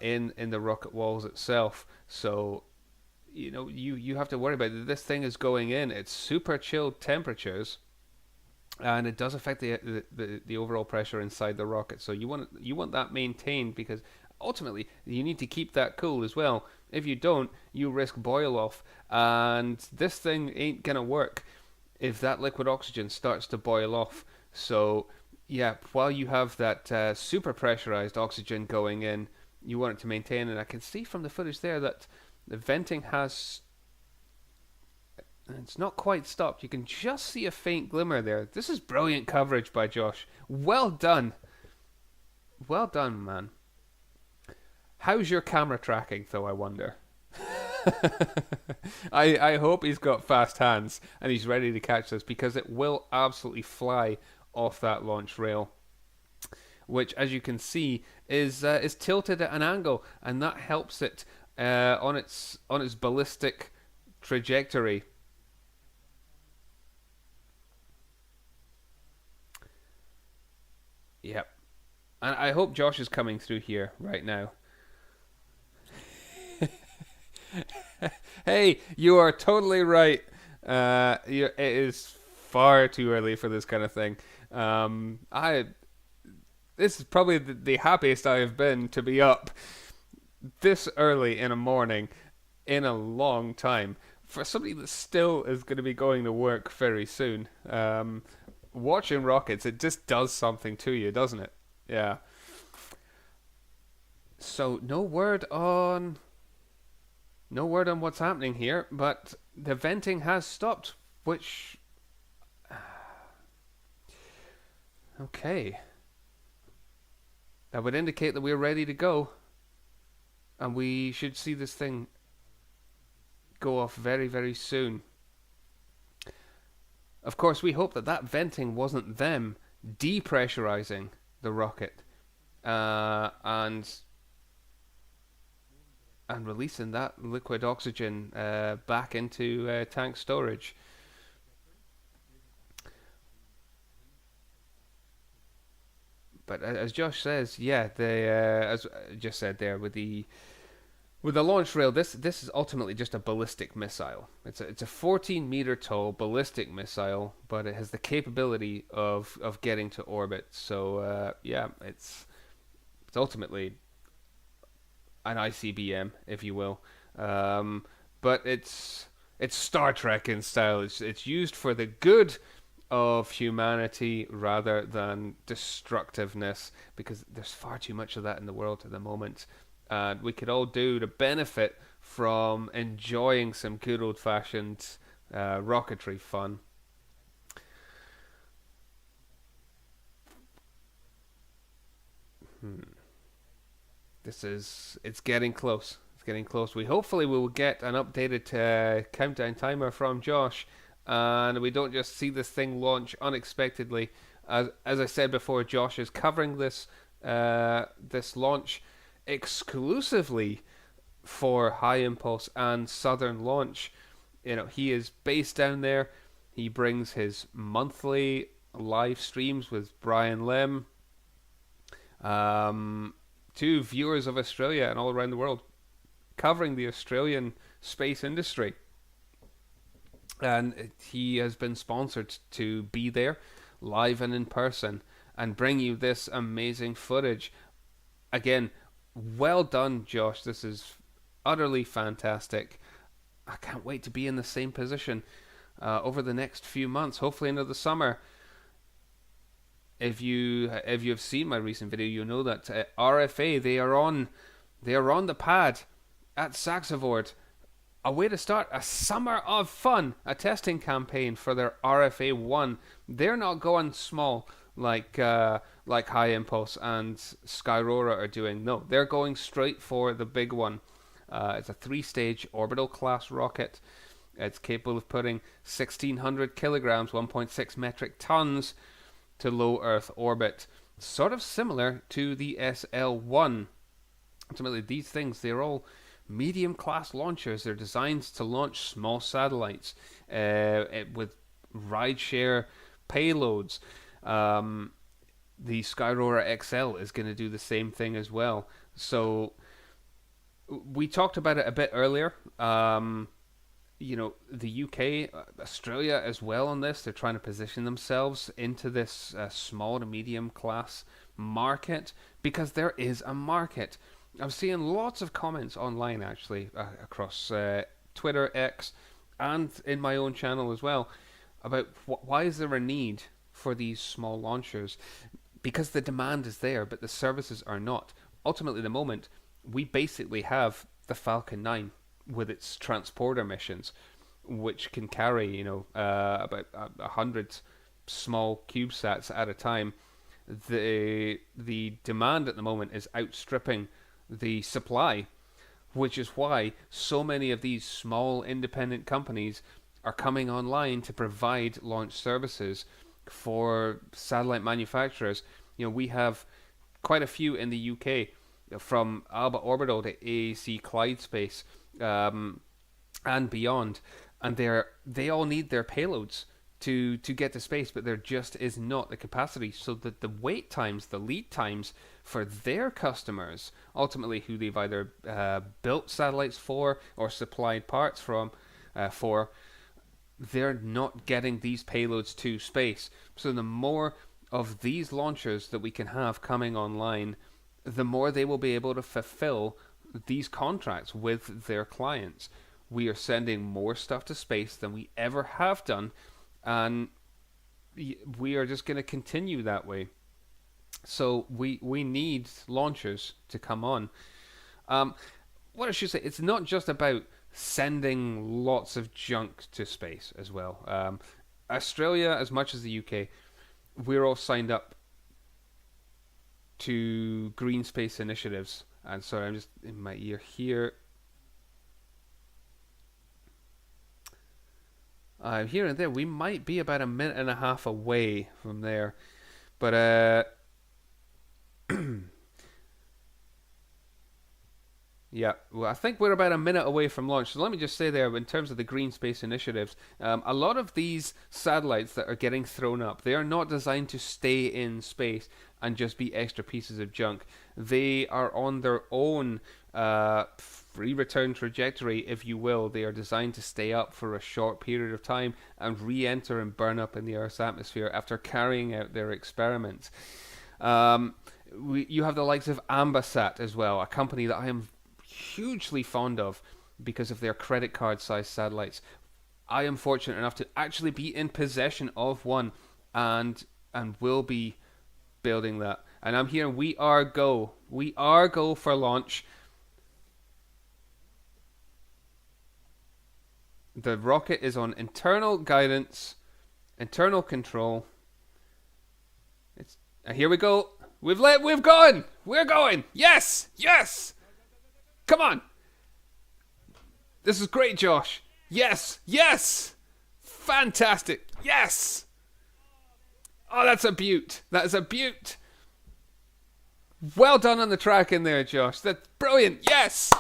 in the rocket walls itself. So you have to worry about it. This thing is going in. It's super chilled temperatures, and it does affect the overall pressure inside the rocket. So you want that maintained, because ultimately you need to keep that cool as well. If you don't, you risk boil off, and this thing ain't gonna work if that liquid oxygen starts to boil off. So yeah, while you have that super pressurized oxygen going in, you want it to maintain. And I can see from the footage there that the venting has, it's not quite stopped. You can just see a faint glimmer there. This is brilliant coverage by Josh. Well done. Well done, man. How's your camera tracking, though, I wonder? I hope he's got fast hands and he's ready to catch this, because it will absolutely fly off that launch rail, which, as you can see, is tilted at an angle, and that helps it on its ballistic trajectory. Yep. And I hope Josh is coming through here right now. Hey, you are totally right. It is far too early for this kind of thing. This is probably the happiest I have been to be up this early in a morning in a long time, for somebody that still is going to be going to work very soon. Watching rockets, it just does something to you, doesn't it? Yeah. So no word on what's happening here, but the venting has stopped, which okay. That would indicate that we're ready to go, and we should see this thing go off very, very soon. Of course, we hope that venting wasn't them depressurizing the rocket and releasing that liquid oxygen back into tank storage. But as Josh says, yeah, as I just said there, with the launch rail, this is ultimately just a ballistic missile. It's a 14-meter tall ballistic missile, but it has the capability of getting to orbit. So yeah, it's It's ultimately an ICBM, if you will. But it's Star Trek in style. It's used for the good of humanity rather than destructiveness, because there's far too much of that in the world at the moment. And we could all do to benefit from enjoying some good old fashioned rocketry fun. Hmm. It's getting close. It's getting close. We hopefully will get an updated countdown timer from Josh, and we don't just see this thing launch unexpectedly. As I said before, Josh is covering this launch exclusively for HyImpulse and Southern Launch. He is based down there. He brings his monthly live streams with Brian Lim to viewers of Australia and all around the world, covering the Australian space industry. And he has been sponsored to be there live and in person and bring you this amazing footage. Again, well done, Josh. This is utterly fantastic. I can't wait to be in the same position over the next few months, hopefully into the summer. If you have seen my recent video, you know that RFA they are on the pad at Saxavord. A way to start a summer of fun, a testing campaign for their RFA 1. They're not going small like HyImpulse and Skyrora are doing. No, they're going straight for the big one. It's a 3-stage orbital class rocket. It's capable of putting 1,600 kilograms, 1.6 metric tons, to low Earth orbit. Sort of similar to the SL1. Ultimately, these things, they're all medium class launchers. They're designed to launch small satellites with rideshare payloads. The Skyrora XL is going to do the same thing as well. So we talked about it a bit earlier. The UK, Australia as well on this. They're trying to position themselves into this small to medium class market, because there is a market. I'm seeing lots of comments online actually across Twitter, X, and in my own channel as well about why is there a need for these small launchers? Because the demand is there, but the services are not. Ultimately, at the moment, we basically have the Falcon 9 with its transporter missions, which can carry, about 100 small CubeSats at a time. The demand at the moment is outstripping the supply, which is why so many of these small independent companies are coming online to provide launch services for satellite manufacturers. We have quite a few in the UK, from Alba Orbital to AAC Clyde Space, and beyond, and they all need their payloads to get to space, but there just is not the capacity, so that the wait times, the lead times for their customers, ultimately who they've either built satellites for or supplied parts from for, they're not getting these payloads to space. So the more of these launchers that we can have coming online, the more they will be able to fulfill these contracts with their clients. We are sending more stuff to space than we ever have done, and we are just going to continue that way. So we need launchers to come on. What I should say, it's not just about sending lots of junk to space as well. Australia, as much as the UK, we're all signed up to green space initiatives. And sorry, I'm just in my ear here. Here and there, we might be about a minute and a half away from there. But, yeah, well, I think we're about a minute away from launch. So let me just say there, in terms of the green space initiatives, a lot of these satellites that are getting thrown up, they are not designed to stay in space and just be extra pieces of junk. They are on their own free return trajectory, if you will. They are designed to stay up for a short period of time and re-enter and burn up in the Earth's atmosphere after carrying out their experiments. You have the likes of Ambasat as well, a company that I am hugely fond of because of their credit card sized satellites. I am fortunate enough to actually be in possession of one, and will be building that. And I'm here. We are go. We are go for launch. The rocket is on internal guidance, internal control. And here we go. We've gone. We're going. Yes. Yes. Come on. This is great, Josh. Yes. Yes. Fantastic. Yes. Oh, that's a beaut. That is a beaut. Well done on the track in there, Josh. That's brilliant. Yes.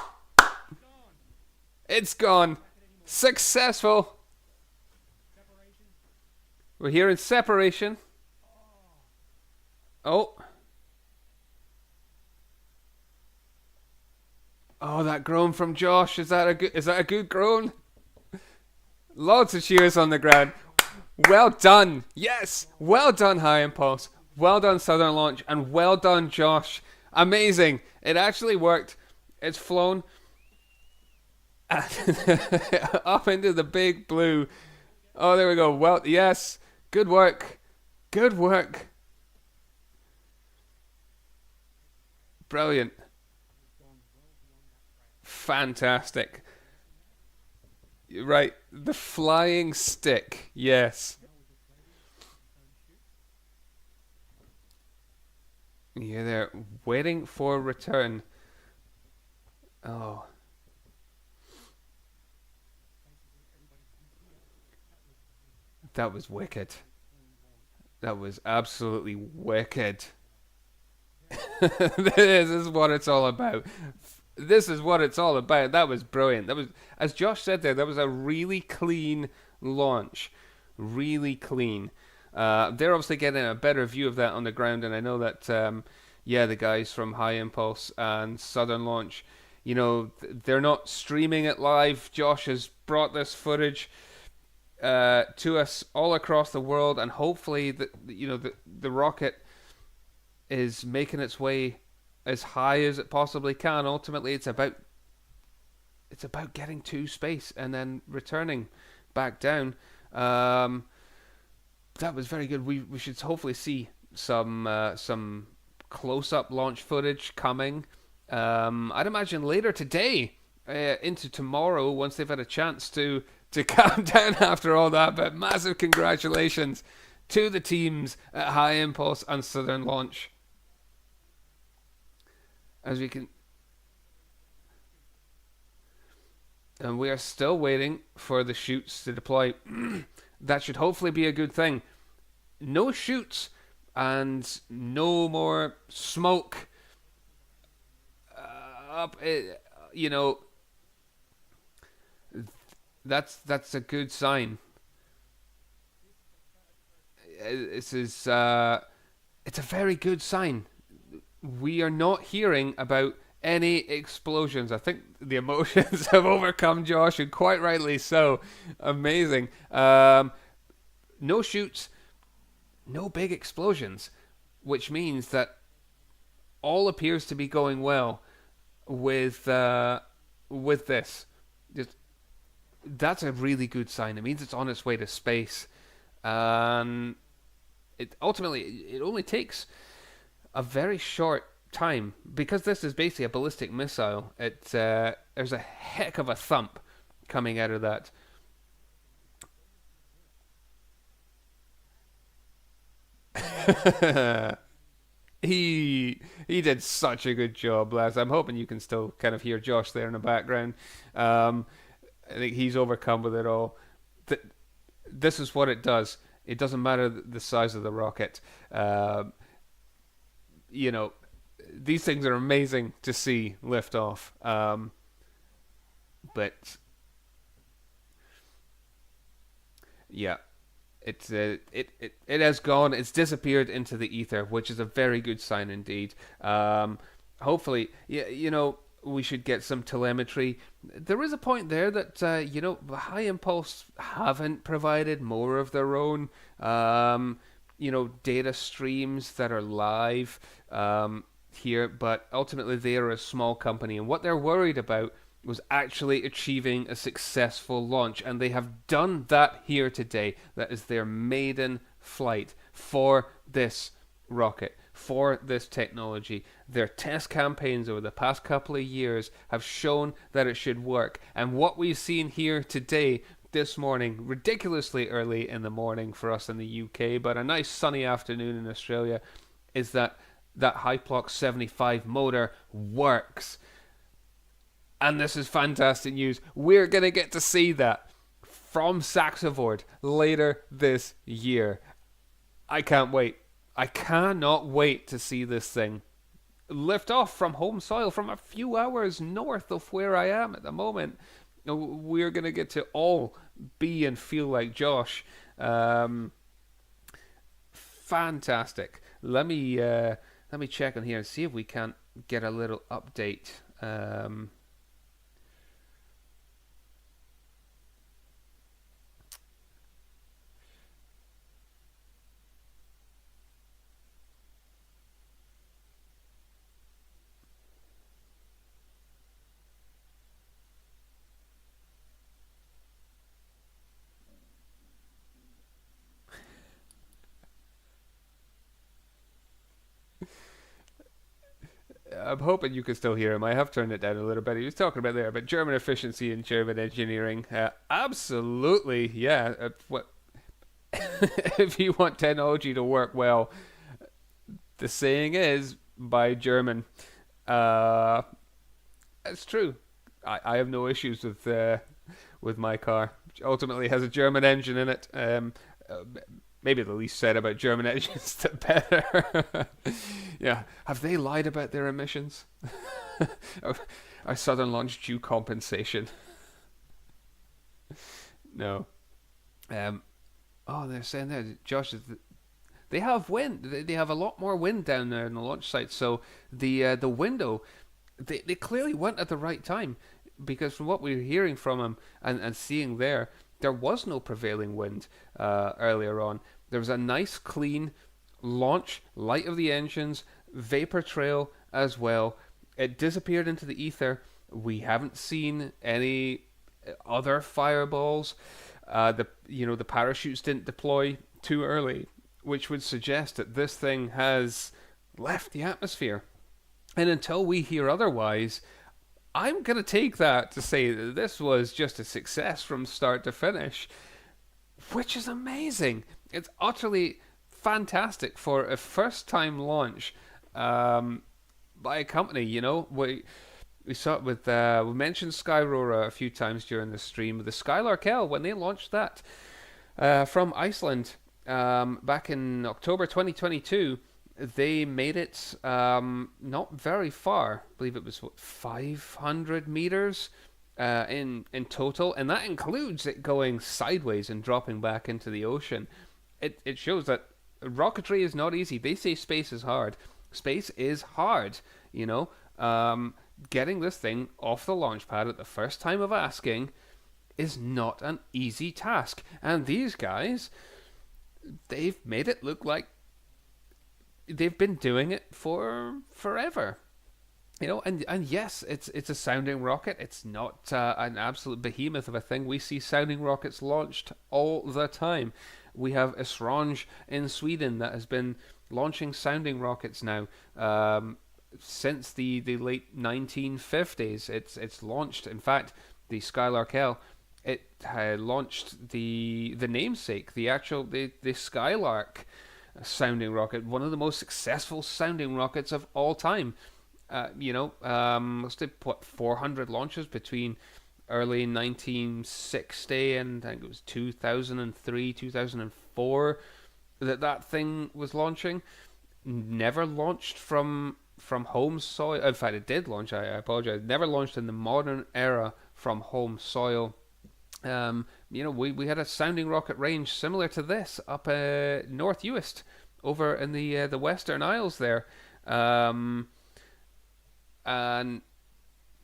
It's gone. Successful. We're here in separation. Oh. Oh, that groan from Josh. Is that a good groan? Lots of cheers on the ground. Well done. Yes. Well done, HyImpulse. Well done, Southern Launch. And well done, Josh. Amazing. It actually worked. It's flown up into the big blue. Oh, there we go. Well, yes. Good work. Good work. Brilliant. Fantastic. Right. The flying stick. Yes. Yeah, they're waiting for return. Oh. That was wicked. That was absolutely wicked. This is what it's all about. This is what it's all about. That was brilliant. That was, as Josh said there, that was a really clean launch. Really clean. They're obviously getting a better view of that on the ground, and I know that, the guys from HyImpulse and Southern Launch, they're not streaming it live. Josh has brought this footage to us all across the world, and hopefully, the rocket is making its way as high as it possibly can. Ultimately, it's about getting to space and then returning back down. That was very good. We should hopefully see some close-up launch footage coming. I'd imagine later today, into tomorrow, once they've had a chance to calm down after all that. But massive congratulations to the teams at HyImpulse and Southern Launch. And we are still waiting for the chutes to deploy. That should hopefully be a good thing. No chutes and no more smoke up. That's a good sign. This is it's a very good sign. We are not hearing about any explosions. I think the emotions have overcome Josh, and quite rightly so. Amazing. No shoots, no big explosions, which means that all appears to be going well with this. That's a really good sign. It means it's on its way to space. It only takes a very short time, because this is basically a ballistic missile. There's a heck of a thump coming out of that. He did such a good job, lads. I'm hoping you can still kind of hear Josh there in the background. I think he's overcome with it all. This is what it does. It doesn't matter the size of the rocket. These things are amazing to see lift off. But yeah, it has gone. It's disappeared into the ether, which is a very good sign indeed. Hopefully, we should get some telemetry. There is a point there that HyImpulse haven't provided more of their own. data streams that are live here, but ultimately they are a small company, and what they're worried about was actually achieving a successful launch, and they have done that here today. That is their maiden flight for this rocket, for this technology. Their test campaigns over the past couple of years have shown that it should work, and what we've seen here today, this morning, ridiculously early in the morning for us in the UK, but a nice sunny afternoon in Australia, is that HyImpulse 75 motor works. And this is fantastic news. We're going to get to see that from Saxavord later this year. I can't wait. I cannot wait to see this thing lift off from home soil, from a few hours north of where I am at the moment. We're going to get to all be and feel like Josh. Fantastic. Let me check on here and see if we can't get a little update. I'm hoping you can still hear him. I have turned it down a little bit. He was talking about there about German efficiency and German engineering. Absolutely, yeah. What if you want technology to work well? The saying is by German. It's true. I have no issues with my car, which ultimately has a German engine in it. Maybe the least said about German engines, the better. Yeah, have they lied about their emissions? Are Southern Launch due compensation? No. They're saying there, Josh, they have wind. They have a lot more wind down there in the launch site. So the window, they clearly went at the right time, because from what we're hearing from them and seeing there was no prevailing wind earlier on. There was a nice, clean launch, light of the engines, vapor trail as well. It disappeared into the ether. We haven't seen any other fireballs. The parachutes didn't deploy too early, which would suggest that this thing has left the atmosphere. And until we hear otherwise, I'm going to take that to say that this was just a success from start to finish, which is amazing. It's utterly fantastic for a first-time launch by a company. We saw it with we mentioned Skyrora a few times during the stream. The Skylark L, when they launched that from Iceland back in October 2022. They made it not very far. I believe it was 500 meters in total, and that includes it going sideways and dropping back into the ocean. It shows that rocketry is not easy. They say space is hard. Space is hard. Getting this thing off the launch pad at the first time of asking is not an easy task. And these guys, they've made it look like they've been doing it for forever. And yes, it's a sounding rocket. It's not an absolute behemoth of a thing. We see sounding rockets launched all the time. We have Esrange in Sweden that has been launching sounding rockets now since the late 1950s. It's launched. In fact, the Skylark L, it launched the namesake, the Skylark sounding rocket, one of the most successful sounding rockets of all time. Must have 400 launches between early 1960 and I think it was 2003, 2004 that thing was launching. Never launched from home soil. In fact, it did launch. I apologize. Never launched in the modern era from home soil. We had a sounding rocket range similar to this up North Uist, over in the Western Isles there, and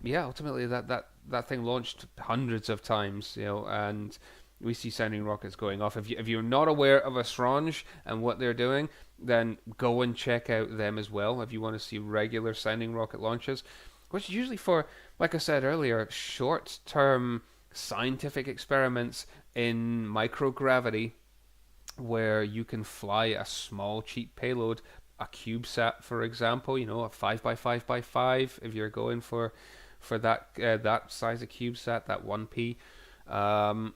yeah, ultimately that thing launched hundreds of times, and we see sounding rockets going off. If you're not aware of Assange and what they're doing, then go and check out them as well. If you want to see regular sounding rocket launches, which is usually for, like I said earlier, short-term scientific experiments in microgravity, where you can fly a small, cheap payload, a CubeSat, for example. A 5x5x5. If you're going for that size of CubeSat, that 1P. And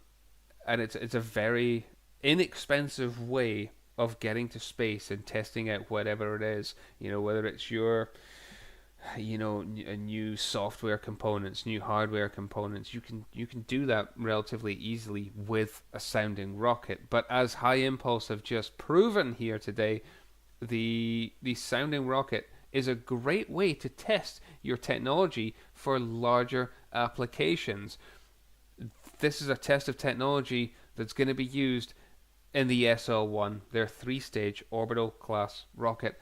it's a very inexpensive way of getting to space and testing out whatever it is. Whether it's your new software components, new hardware components. You can do that relatively easily with a sounding rocket. But as HyImpulse have just proven here today, the sounding rocket is a great way to test your technology for larger applications. This is a test of technology that's going to be used in the SL1, their 3-stage orbital class rocket.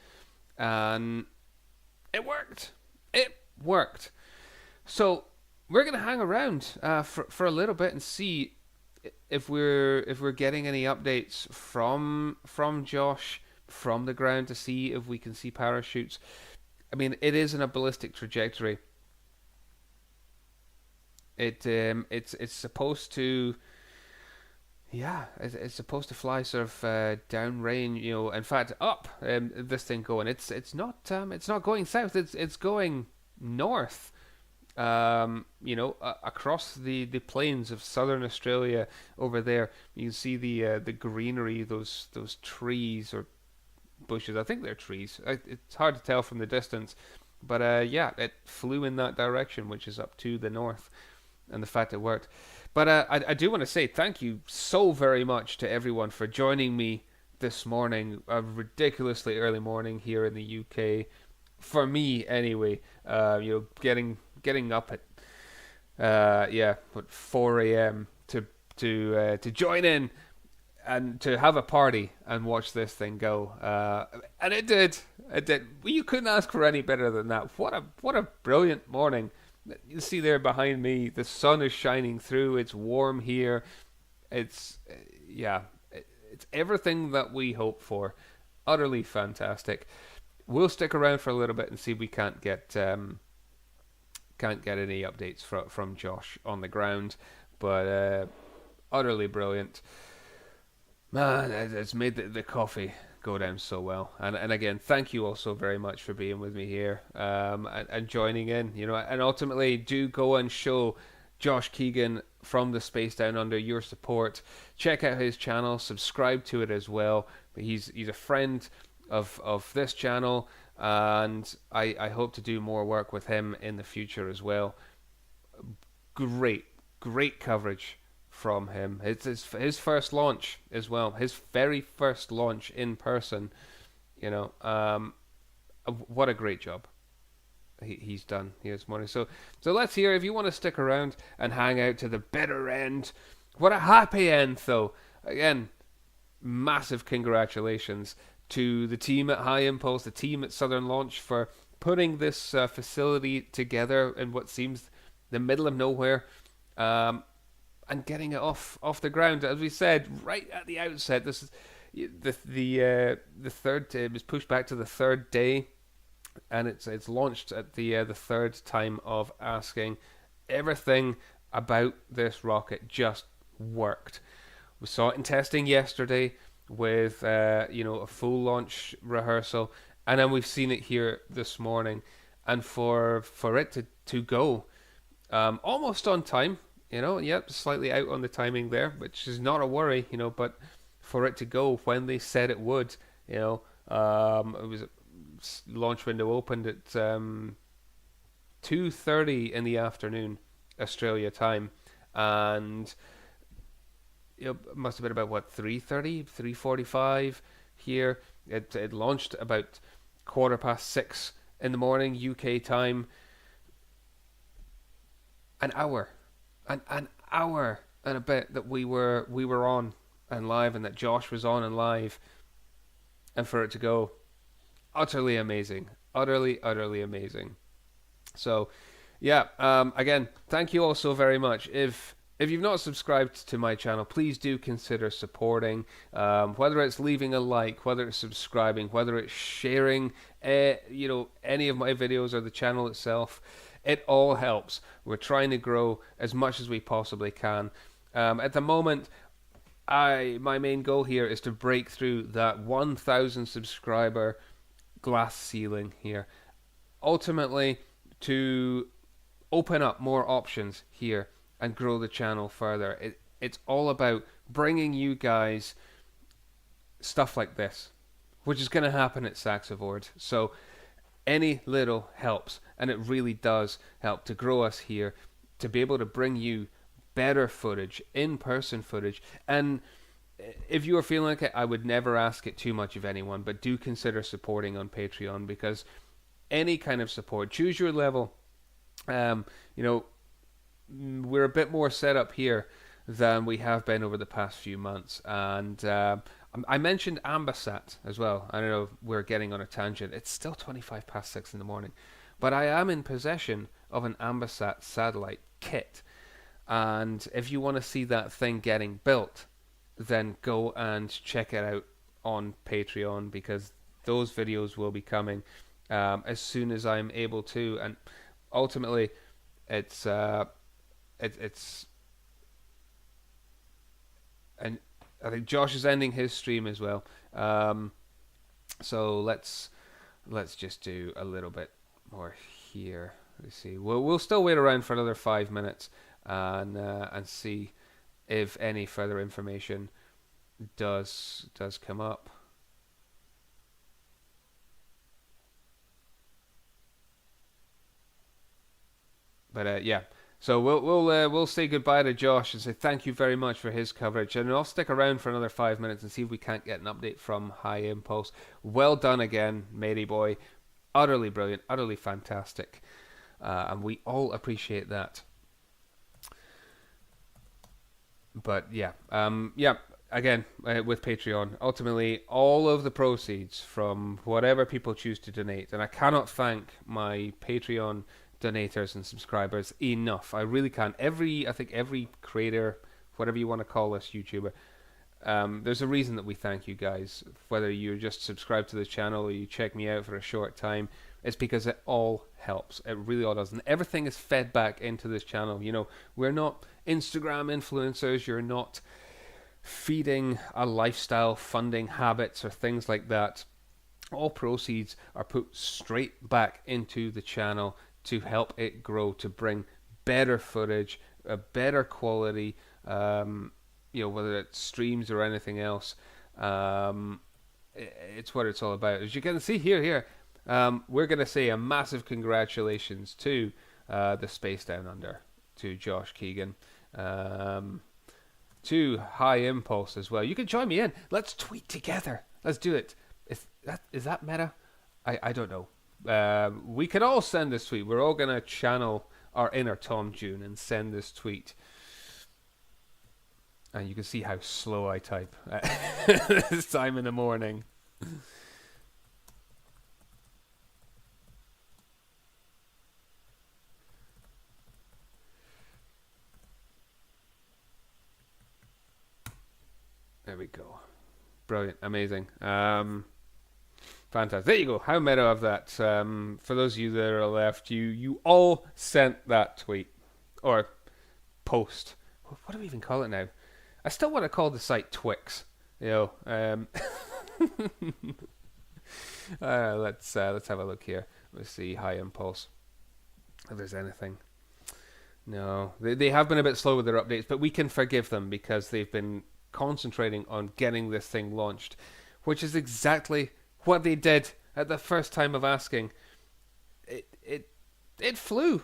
And it worked. It worked. So we're going to hang around for a little bit and see if we're getting any updates from Josh from the ground, to see if we can see parachutes. I mean, it is in a ballistic trajectory. It's supposed to. Yeah, it's supposed to fly sort of downrange, in fact up. This thing going, it's not going south. It's going north. Across the plains of southern Australia over there. You can see the greenery, those trees or bushes. I think they're trees. It's hard to tell from the distance, but it flew in that direction, which is up to the north, and the fact it worked. But I do want to say thank you so very much to everyone for joining me this morning, a ridiculously early morning here in the UK, for me anyway. Getting up at 4 a.m. to join in and to have a party and watch this thing go. And it did. Well, you couldn't ask for any better than that. What a brilliant morning. You see there behind me, the sun is shining through. It's warm here. It's everything that we hope for. Utterly fantastic. We'll stick around for a little bit and see if we can't get any updates from Josh on the ground. But utterly brilliant. Man, it's made the coffee go down so well. And again, thank you all so very much for being with me here and joining in. And ultimately, do go and show Josh Keegan from the Space Down Under your support. Check out his channel, subscribe to it as well. He's a friend of this channel, and I hope to do more work with him in the future as well. Great coverage from him. It's his first launch as well, his very first launch in person. What a great job he's done here this morning. So let's hear, if you want to stick around and hang out to the bitter end. What a happy end, though. Again, massive congratulations to the team at HyImpulse, the team at Southern Launch, for putting this facility together in what seems the middle of nowhere, and getting it off the ground. As we said right at the outset, this is the third. It was pushed back to the third day, and it's launched at the third time of asking. Everything about this rocket just worked. We saw it in testing yesterday with a full launch rehearsal, and then we've seen it here this morning. And for it to go almost on time. Slightly out on the timing there, which is not a worry, but for it to go when they said it would, it was launch window opened at 2:30 in the afternoon, Australia time, and it must have been about 3:30, 3:45 here. It launched about 6:15 in the morning UK time. An hour and a bit that we were on and live, and that Josh was on and live, and for it to go, utterly amazing, utterly amazing. So again, thank you all so very much. If if you've not subscribed to my channel, please do consider supporting. Whether it's leaving a like, whether it's subscribing, whether it's sharing, any of my videos or the channel itself, it all helps. We're trying to grow as much as we possibly can. At the moment, my main goal here is to break through that 1,000 subscriber glass ceiling here. Ultimately, to open up more options here and grow the channel further. It's all about bringing you guys stuff like this, which is going to happen at Saxavord. So any little helps, and it really does help to grow us here, to be able to bring you better footage, in-person footage. And if you are feeling like it, I would never ask it too much of anyone, but do consider supporting on Patreon, because any kind of support, choose your level. We're a bit more set up here than we have been over the past few months. And I mentioned Ambasat as well. I don't know if we're getting on a tangent. It's still 6:25 in the morning. But I am in possession of an Ambasat satellite kit. And if you want to see that thing getting built, then go and check it out on Patreon, because those videos will be coming as soon as I'm able to. And ultimately, it's and I think Josh is ending his stream as well. So let's just do a little bit more here. Let's see. We'll still wait around for another 5 minutes and see if any further information does come up. But yeah. So we'll say goodbye to Josh and say thank you very much for his coverage, and I'll stick around for another 5 minutes and see if we can't get an update from HyImpulse. Well done again, matey boy. Utterly brilliant, utterly fantastic, and we all appreciate that. But yeah, again, with Patreon, ultimately all of the proceeds from whatever people choose to donate, and I cannot thank my Patreon donators and subscribers enough. I really can't. I think every creator, whatever you want to call us, YouTuber, there's a reason that we thank you guys. Whether you're just subscribed to the channel or you check me out for a short time, it's because it all helps. It really all does. And everything is fed back into this channel. We're not Instagram influencers. You're not feeding a lifestyle, funding habits or things like that. All proceeds are put straight back into the channel to help it grow, to bring better footage, a better quality, whether it's streams or anything else. It's what it's all about. As you can see here, we're going to say a massive congratulations to the Space Down Under, to Josh Keegan, to HyImpulse as well. You can join me in. Let's tweet together. Let's do it. Is that meta? I don't know. We can all send this tweet. We're all going to channel our inner Tom June and send this tweet. And you can see how slow I type this time in the morning. There we go. Brilliant. Amazing. Fantastic. There you go. How meta of that. For those of you that are left, you all sent that tweet. Or post. What do we even call it now? I still want to call the site Twix. Let's have a look here. Let's see HyImpulse. If there's anything. No. They have been a bit slow with their updates, but we can forgive them because they've been concentrating on getting this thing launched, which is exactly what they did at the first time of asking. It flew.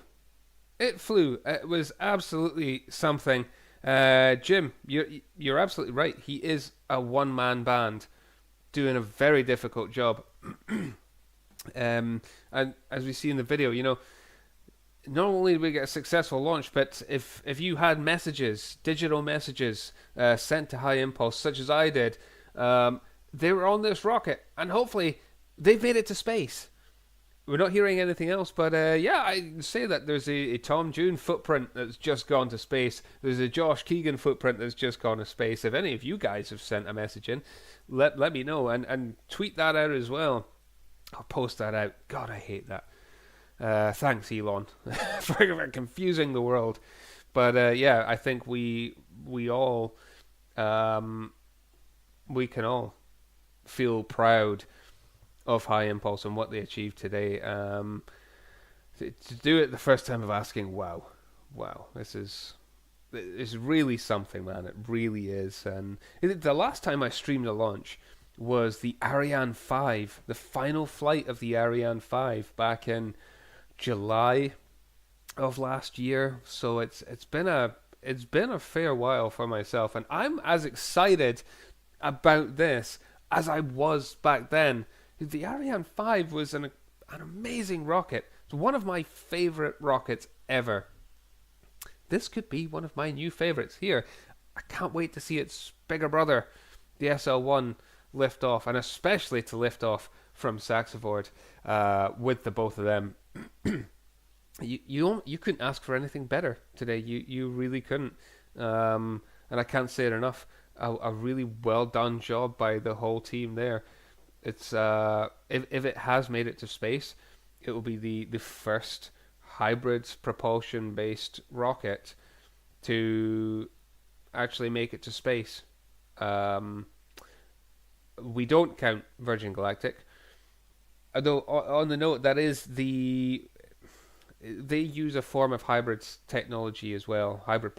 It flew. It was absolutely something. Jim, you're absolutely right. He is a one-man band doing a very difficult job. And as we see in the video, not only did we get a successful launch, but if you had messages, digital messages sent to HyImpulse, such as I did, they were on this rocket, and hopefully they've made it to space. we're not hearing anything else, but yeah, I say that there's a Tom June footprint that's just gone to space. There's a Josh Keegan footprint that's just gone to space. If any of you guys have sent a message in, let me know and tweet that out as well. I'll post that out. God, I hate that. Thanks, Elon, for confusing the world. But yeah, I think we all we can all feel proud of HyImpulse and what they achieved today. To do it the first time of asking, wow, it's really something, man. It really is. And the last time I streamed a launch was the Ariane 5, the final flight of the Ariane 5 back in July of last year. So it's been a fair while for myself, and I'm as excited about this as I was back then. The Ariane 5 was an amazing rocket. It's one of my favorite rockets ever. This could be one of my new favorites. Here, I can't wait to see its bigger brother, the SL1, lift off, and especially to lift off from Saxavord with the both of them. You couldn't ask for anything better today. You really couldn't. And I can't say it enough. A really well done job by the whole team there. It's if it has made it to space, it will be the first hybrid propulsion based rocket to actually make it to space. We don't count Virgin Galactic, although on the note that is they use a form of hybrid technology as well, hybrid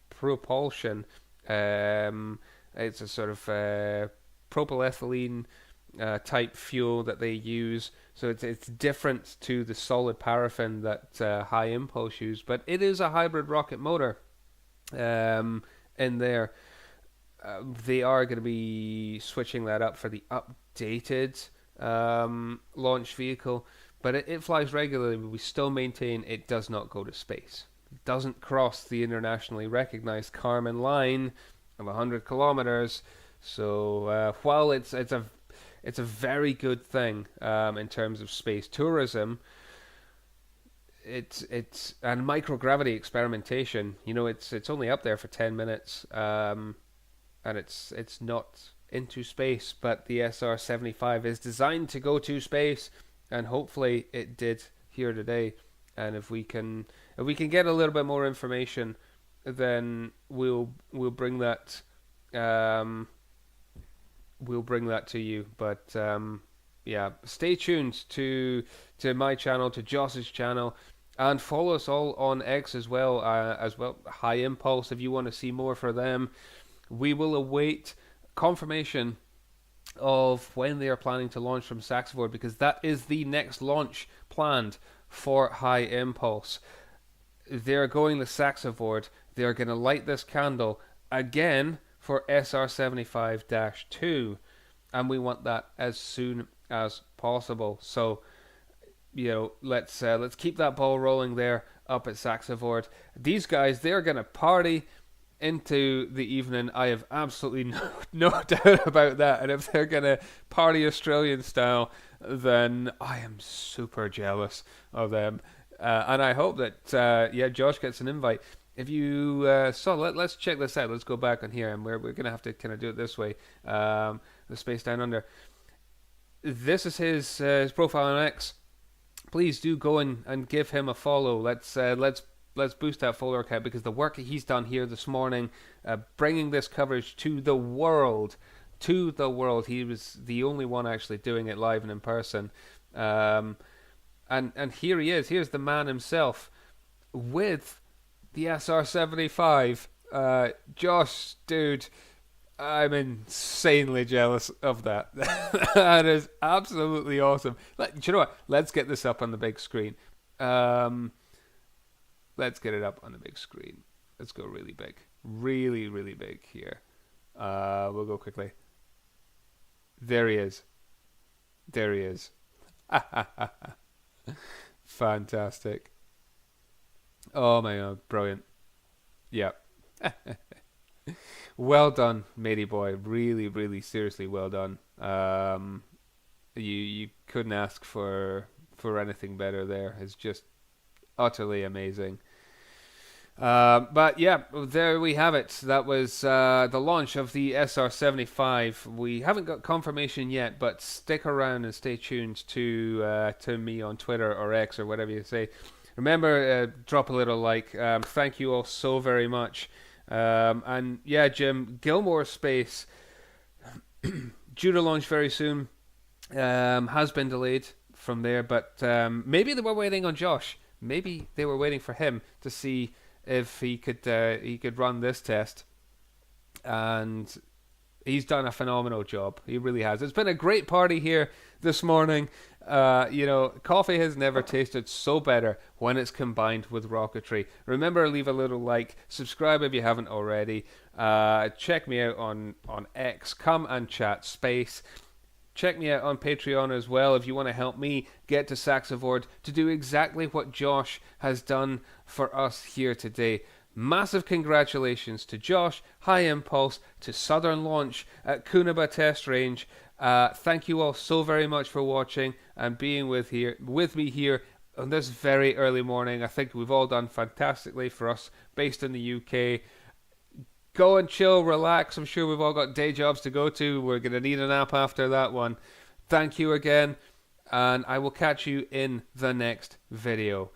propulsion. It's a sort of propylethylene type fuel that they use, so it's different to the solid paraffin that HyImpulse use, but it is a hybrid rocket motor in there. They are going to be switching that up for the updated launch vehicle, but it flies regularly. But we still maintain it does not go to space. It doesn't cross the internationally recognized Kármán line of 100 kilometers. So while it's a very good thing in terms of space tourism, it's and microgravity experimentation. You know, it's only up there for 10 minutes, and it's not into space. But the SR75 is designed to go to space, and hopefully it did here today. And if we can get a little bit more information, then we'll bring that. We'll bring that to you. But yeah, stay tuned to my channel, to Josh's channel, and follow us all on X as well. HyImpulse, if you want to see more for them. We will await confirmation of when they are planning to launch from Saxavord, because that is the next launch planned for HyImpulse. They're going to Saxavord. They're going to light this candle again for SR75-2, and we want that as soon as possible. So, you know, let's keep that ball rolling there up at Saxavord. These guys, they're going to party into the evening. I have absolutely no doubt about that. And if they're going to party Australian style, then I am super jealous of them. And I hope that, Josh gets an invite. If you let's check this out. Let's go back on here, and we're going to have to kind of do it this way. The Space Down Under. This is his profile on X. Please do go and give him a follow. Let's boost that follower count, because the work he's done here this morning, bringing this coverage to the world. He was the only one actually doing it live and in person. And here he is. Here's the man himself with the SR75. Josh, dude, I'm insanely jealous of that. That is absolutely awesome. Do you know what? Let's get this up on the big screen. Let's get it up on the big screen. Let's go really big. Really, really big here. We'll go quickly. There he is. There he is. Fantastic. Oh my god, brilliant. Yeah. Well done, matey boy. Really, really seriously well done. You couldn't ask for for anything better there. It's just utterly amazing. But yeah, there we have it. That was the launch of the SR75. We haven't got confirmation yet, but stick around and stay tuned to me on Twitter or X or whatever you say. Remember, drop a little like. Thank you all so very much. And yeah, Jim, Gilmore Space, due to launch very soon, has been delayed from there, but maybe they were waiting on Josh. Maybe they were waiting for him to see if he could run this test, and he's done a phenomenal job. He really has. It's been a great party here this morning. Coffee has never tasted so better when it's combined with rocketry. Remember, leave a little like, subscribe if you haven't already. Check me out on X. Come and chat space. Check me out on Patreon as well if you want to help me get to Saxavord to do exactly what Josh has done for us here today. Massive congratulations to Josh, HyImpulse, to Southern Launch at Koonibba Test Range. Thank you all so very much for watching and being with me here on this very early morning. I think we've all done fantastically for us based in the UK. Go and chill, relax. I'm sure we've all got day jobs to go to. We're going to need a nap after that one. Thank you again, and I will catch you in the next video.